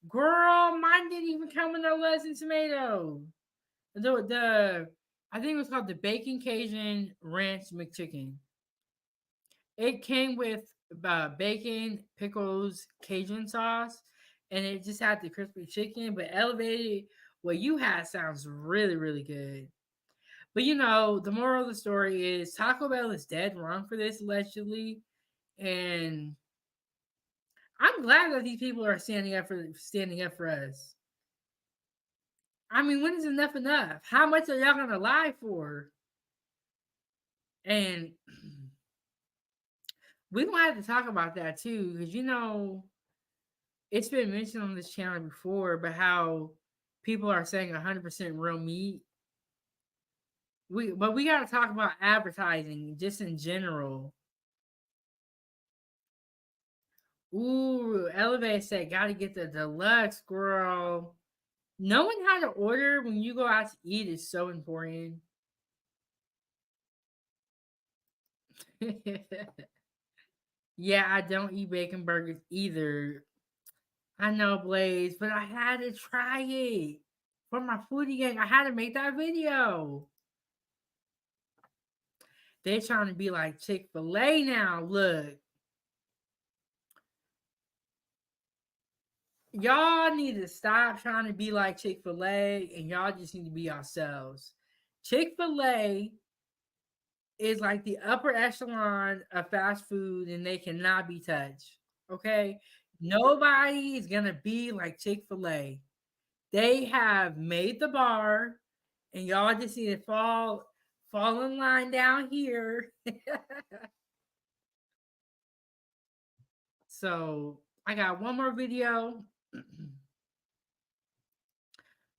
Girl, mine didn't even come with no lettuce and tomato. I think it was called the Bacon Cajun Ranch McChicken. It came with bacon, pickles, Cajun sauce, and it just had the crispy chicken. But Elevated, what you had sounds really, really good. But the moral of the story is Taco Bell is dead wrong for this, allegedly. And I'm glad that these people are standing up for us. I mean, when is enough? How much are y'all gonna lie for? And we're gonna have to talk about that too, because it's been mentioned on this channel before, but how people are saying 100% real meat. But we gotta talk about advertising just in general. Ooh, Elevate said, gotta get the deluxe, girl. Knowing how to order when you go out to eat is so important. Yeah, I don't eat bacon burgers either. I know, Blaze, but I had to try it for my Foodie Gang. I had to make that video. They're trying to be like Chick-fil-A now. Look. Y'all need to stop trying to be like Chick-fil-A and y'all just need to be yourselves. Chick-fil-A is like the upper echelon of fast food and they cannot be touched. Okay? Nobody is going to be like Chick-fil-A. They have made the bar and y'all just need to fall in line down here. So I got one more video.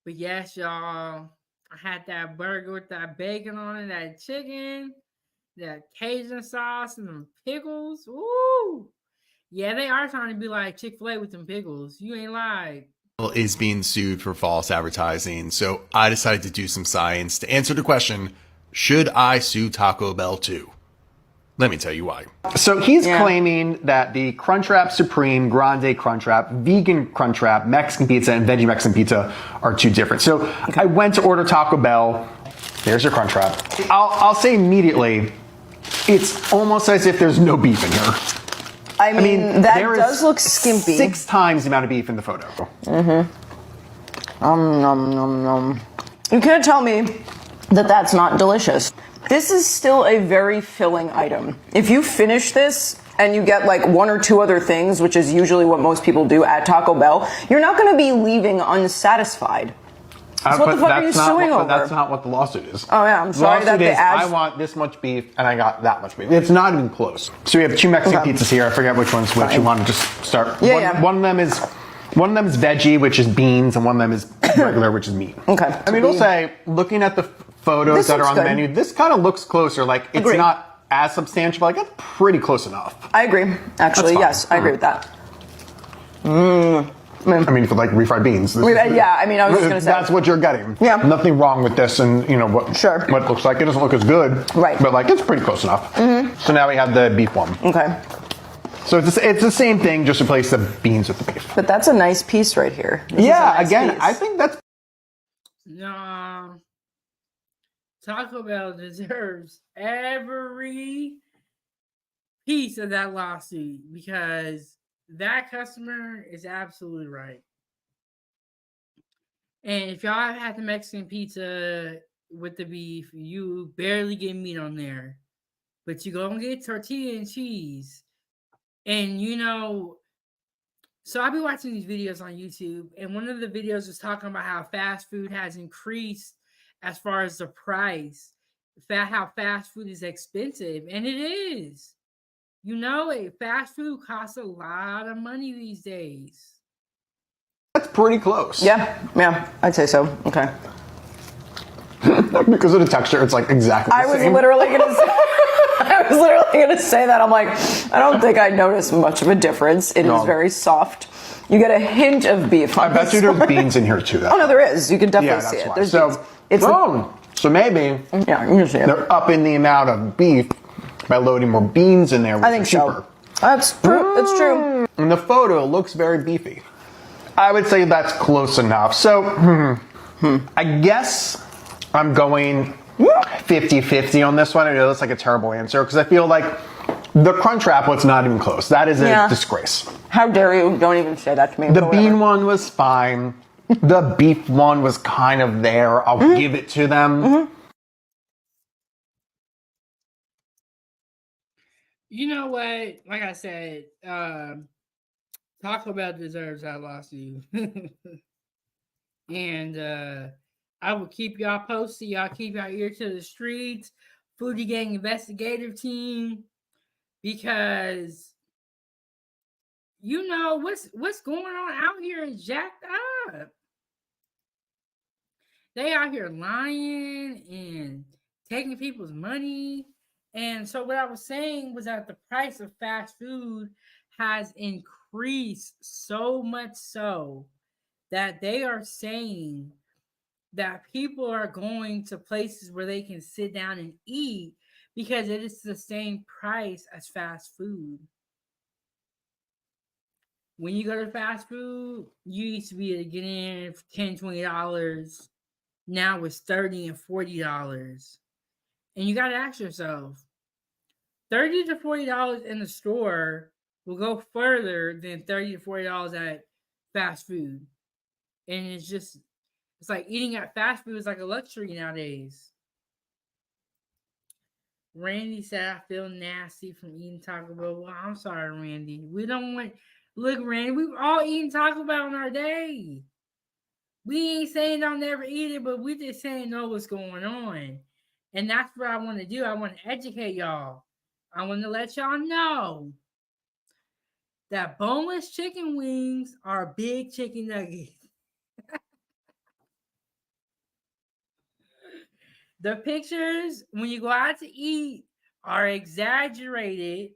But yes, y'all, I had that burger with that bacon on it, that chicken, that Cajun sauce, and them pickles. Ooh, yeah, they are trying to be like Chick-fil-A with them pickles. You ain't lied. is being sued for false advertising. So I decided to do some science to answer the question, should I sue Taco Bell too? Let me tell you why. So he's claiming that the Crunchwrap Supreme, Grande Crunchwrap, Vegan Crunchwrap, Mexican Pizza, and Veggie Mexican Pizza are two different. So I went to order Taco Bell. There's your Crunchwrap. I'll say immediately, it's almost as if there's no beef in here. I mean that there does is look skimpy. 6 times the amount of beef in the photo. You can't tell me that that's not delicious. This is still a very filling item. If you finish this and you get like 1 or 2 other things, which is usually what most people do at Taco Bell, you're not going to be leaving unsatisfied. So what the fuck are you suing over? That's not what the lawsuit is. Oh yeah, I'm sorry that they I want this much beef and I got that much beef. It's not even close. So we have 2 Mexican pizzas here. I forget which one's which. You want to just start? One of them is veggie, which is beans, and one of them is regular, which is meat. Okay. I mean, we'll say, looking at the photos that are on the menu, this kind of looks closer. Like it's not as substantial, but like it's pretty close enough. I agree. Actually, yes, I agree with that. I mean, for like refried beans. I mean, I was just going to say. That's what you're getting. Yeah. Nothing wrong with this, and you know what it looks like. It doesn't look as good. Right. But like, it's pretty close enough. So now we have the beef one. Okay. So it's the same thing, just replace the beans with the beef. But that's a nice piece right here. I think that's... No. Taco Bell deserves every piece of that lawsuit because that customer is absolutely right. And if y'all had the Mexican pizza with the beef, you barely get meat on there. But you go and get tortilla and cheese. And so I'll be watching these videos on YouTube, and one of the videos was talking about how fast food has increased as far as the price, how fast food is expensive, and it is. Fast food costs a lot of money these days. That's pretty close. Yeah, I'd say so. Okay. Because of the texture, it's like exactly the same. I was literally going to say that. I'm like, I don't think I noticed much of a difference. It is very soft. You get a hint of beef. I bet you there's beans in here too. Oh no, there is. You can definitely see it. There's beans. So maybe they're upping the amount of beef by loading more beans in there. I think so. That's true. It's true. And the photo looks very beefy. I would say that's close enough. So I guess I'm going 50-50 on this one. I know that's like a terrible answer because I feel like the Crunchwrap was not even close. That is a disgrace. How dare you? Don't even say that to me. The bean one was fine. The beef one was kind of there. I'll give it to them. You know what? Like I said, Taco Bell deserves that lawsuit. And I will keep y'all posted. Y'all keep your ear to the streets. Foodie Gang investigative team. Because what's going on out here is jacked up. They out here lying and taking people's money. And so what I was saying was that the price of fast food has increased so much so that they are saying that people are going to places where they can sit down and eat because it is the same price as fast food. When you go to fast food, you used to be able to get in for $10, $20. Now it's $30 and $40. And you got to ask yourself, $30 to $40 in the store will go further than $30 to $40 at fast food. And it's like eating at fast food is like a luxury nowadays. Randy said, I feel nasty from eating Taco Bell. Well, I'm sorry, Randy. Look, Randy, we've all eaten Taco Bell in our day. We ain't saying don't never eat it, but we just saying know what's going on. And that's what I want to do. I want to educate y'all. I want to let y'all know that boneless chicken wings are big chicken nuggets. The pictures, when you go out to eat, are exaggerated,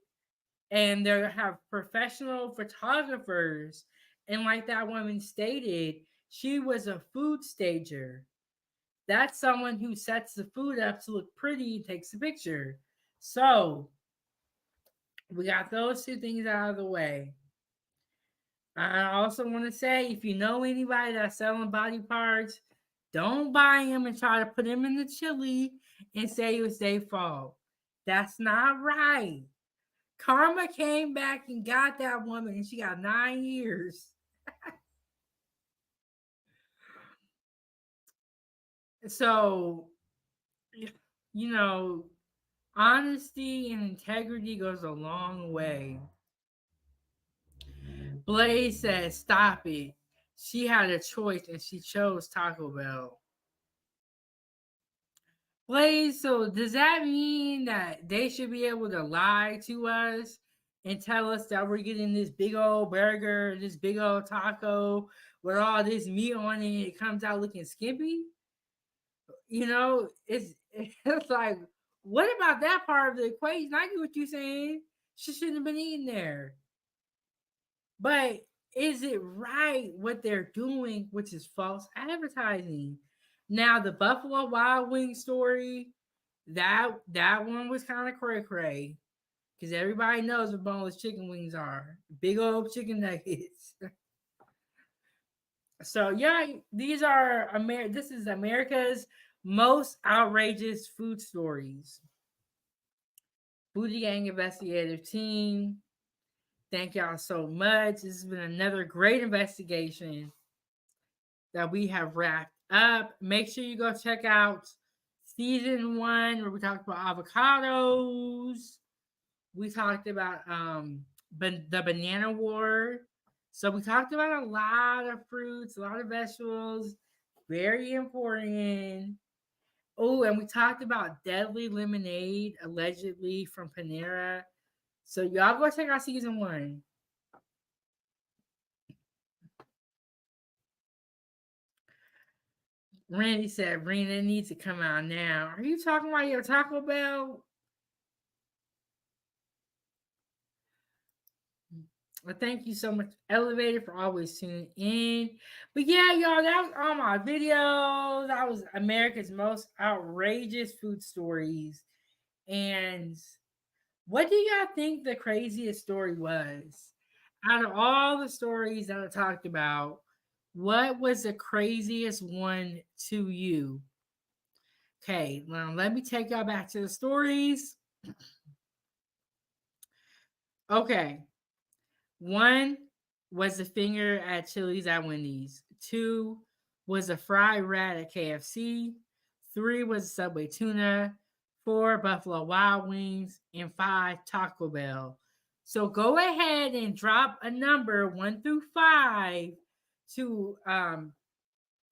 and they have professional photographers And like that woman stated, she was a food stager. That's someone who sets the food up to look pretty and takes a picture. So we got those two things out of the way. I also want to say, if you know anybody that's selling body parts, don't buy them and try to put them in the chili and say it was their fault. That's not right. Karma came back and got that woman, and she got 9 years. So, you know, honesty and integrity goes a long way. Blaze said, stop it. She had a choice and she chose Taco Bell. Blaze, so does that mean that they should be able to lie to us and tell us that we're getting this big old burger, this big old taco with all this meat on it, it comes out looking skimpy? You know, it's like, what about that part of the equation? I get what you're saying. She shouldn't have been eating there. But is it right what they're doing, which is false advertising? Now, the Buffalo Wild Wings story, that one was kind of cray-cray, because everybody knows what boneless chicken wings are. Big old chicken nuggets. So, yeah, these are this is America's most outrageous food stories. Booty Gang Investigative Team, thank y'all so much. This has been another great investigation that we have wrapped up. Make sure you go check out season 1, where we talked about avocados. We talked about the banana war. So we talked about a lot of fruits, a lot of vegetables. Very important. Oh, and we talked about deadly lemonade, allegedly from Panera. So y'all go check out season 1. Randy said, Rena needs to come out now. Are you talking about your Taco Bell? Well, thank you so much, Elevator, for always tuning in. But yeah, y'all, that was all my videos. That was America's most outrageous food stories. And what do y'all think the craziest story was? Out of all the stories that I talked about, what was the craziest one to you? Okay, now let me take y'all back to the stories. Okay. 1 was the finger at Chili's at Wendy's. 2 was a fried rat at KFC. 3 was Subway tuna. 4 Buffalo Wild Wings. And 5 Taco Bell. So go ahead and drop a number 1 through 5 to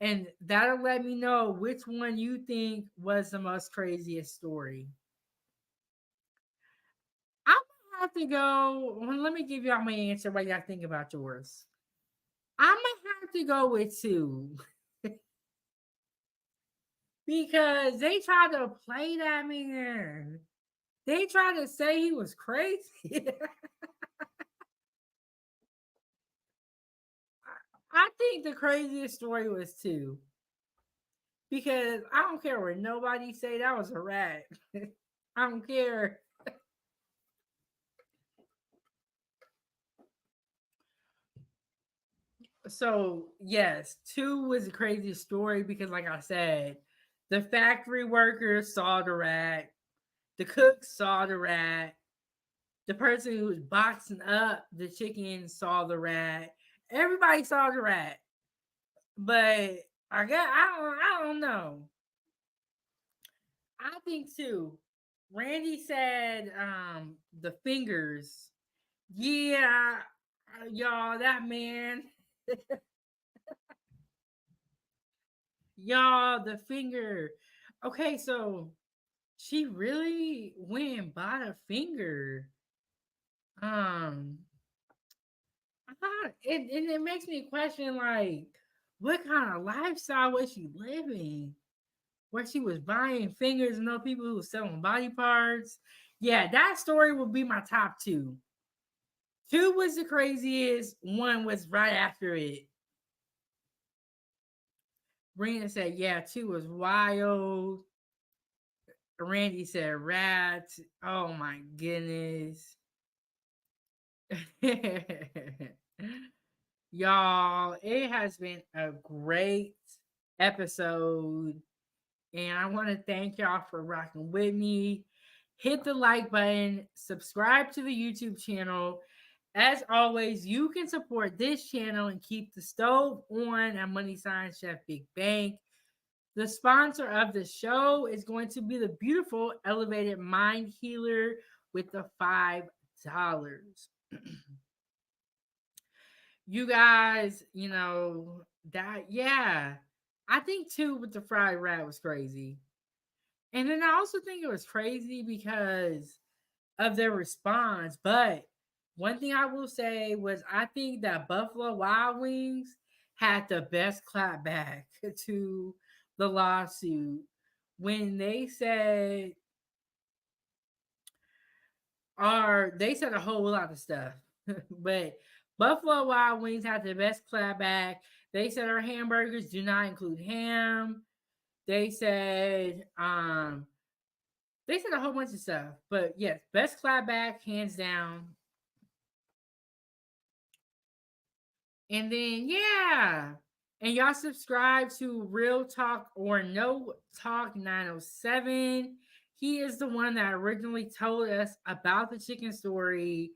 and that'll let me know which one you think was the most craziest story. I'm gonna have to go. Well, let me give y'all my answer while y'all think about yours. I'm gonna have to go with 2. Because they tried to play that man. They tried to say he was crazy. I think the craziest story was 2. Because I don't care what nobody say, that was a rat. I don't care. So, yes, 2 was the craziest story because, like I said, the factory workers saw the rat. The cook saw the rat. The person who was boxing up the chicken saw the rat. Everybody saw the rat. But I don't know. I think 2. Randy said the fingers. Yeah, y'all, that man. Y'all, the finger. Okay, so she really went and bought a finger. It makes me question, like, what kind of lifestyle was she living? Where she was buying fingers and no people who were selling body parts. Yeah, that story would be my top 2. 2 was the craziest. 1 was right after it. Brina said, yeah, 2 was wild. Randy said, rats. Oh my goodness. Y'all, it has been a great episode. And I want to thank y'all for rocking with me. Hit the like button, subscribe to the YouTube channel. As always, you can support this channel and keep the stove on at Money Sign Chef Big Bank. The sponsor of the show is going to be the beautiful Elevated Mind Healer with the $5. You guys, you know, that, yeah. I think 2 with the fried rat was crazy. And then I also think it was crazy because of their response. But one thing I will say was I think that Buffalo Wild Wings had the best clap back to the lawsuit when they said a whole lot of stuff. But Buffalo Wild Wings had the best clap back. They said our hamburgers do not include ham. They said a whole bunch of stuff. But yes, best clap back, hands down. And then, yeah. And y'all subscribe to Real Talk or No Talk 907. He is the one that originally told us about the chicken story.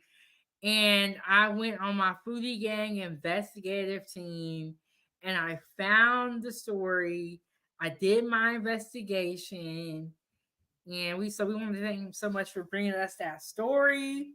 And I went on my Foodie Gang investigative team and I found the story. I did my investigation. And we want to thank him so much for bringing us that story.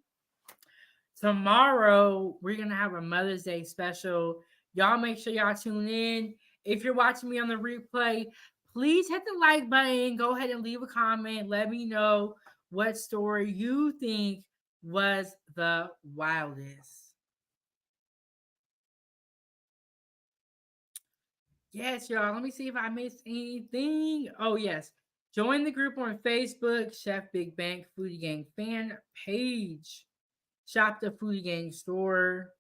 Tomorrow, we're going to have a Mother's Day special. Y'all make sure y'all tune in. If you're watching me on the replay, please hit the like button. Go ahead and leave a comment. Let me know what story you think was the wildest. Yes, y'all. Let me see if I missed anything. Oh, yes. Join the group on Facebook, Chef Big Bank Foodie Gang fan page. Shop the Foodie Gang store.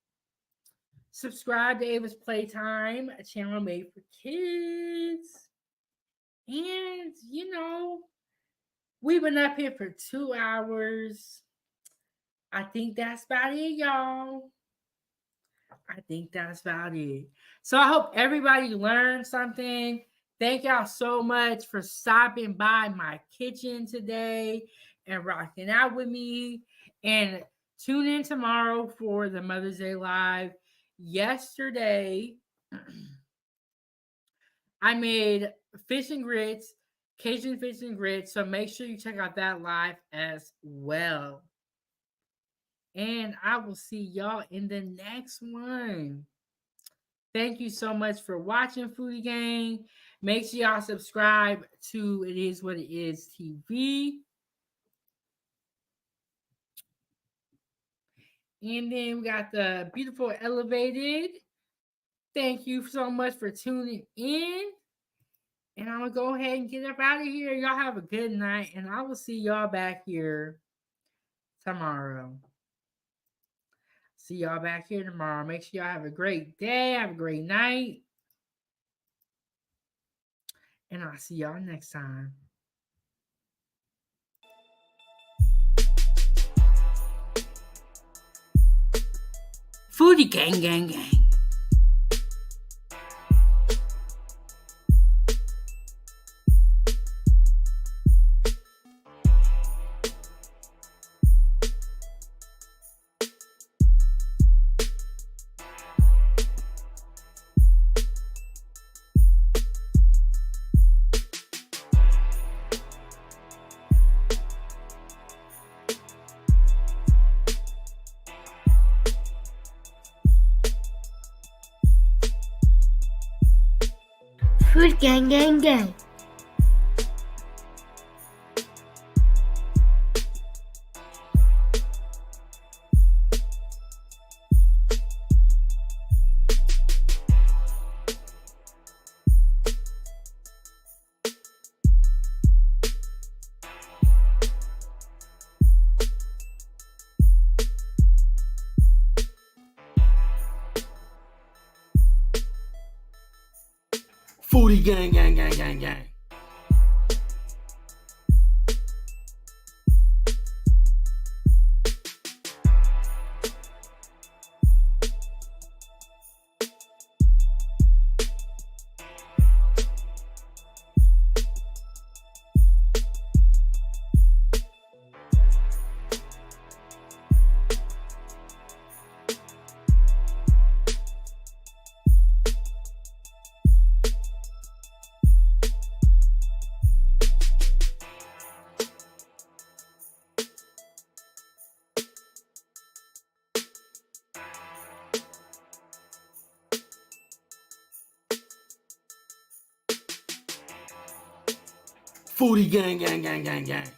Subscribe to Ava's Playtime, a channel made for kids. And, you know, we've been up here for 2 hours. I think that's about it, y'all. I think that's about it. So I hope everybody learned something. Thank y'all so much for stopping by my kitchen today and rocking out with me. And tune in tomorrow for the Mother's Day Live. Yesterday, I made fish and grits, Cajun fish and grits. So make sure you check out that live as well. And I will see y'all in the next one. Thank you so much for watching Foodie Gang. Make sure y'all subscribe to It Is What It Is TV. And then we got the beautiful Elevated. Thank you so much for tuning in. And I'm going to go ahead and get up out of here. Y'all have a good night. And I will see y'all back here tomorrow. See y'all back here tomorrow. Make sure y'all have a great day. Have a great night. And I'll see y'all next time. Foodie Gang, gang, gang. Food gang, gang, gang. Foodie gang, gang, gang, gang, gang. Foodie gang, gang, gang, gang, gang.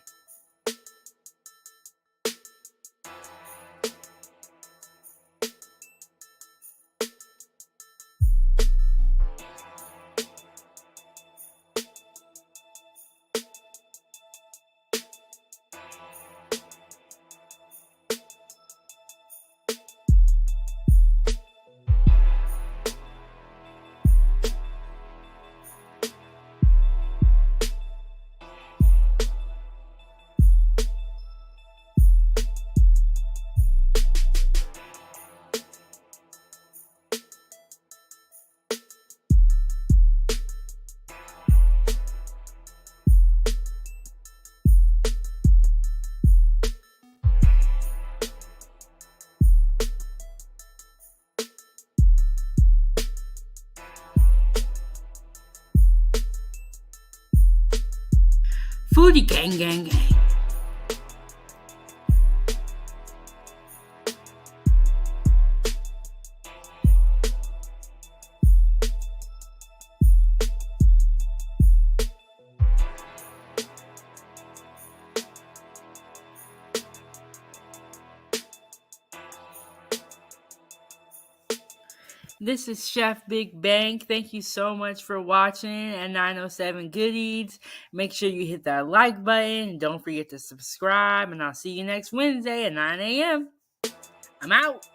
Foodie gang, gang, gang. This is Chef Big Bang. Thank you so much for watching at 907 Good Eats. Make sure you hit that like button. Don't forget to subscribe, and I'll see you next Wednesday at 9 a.m. I'm out.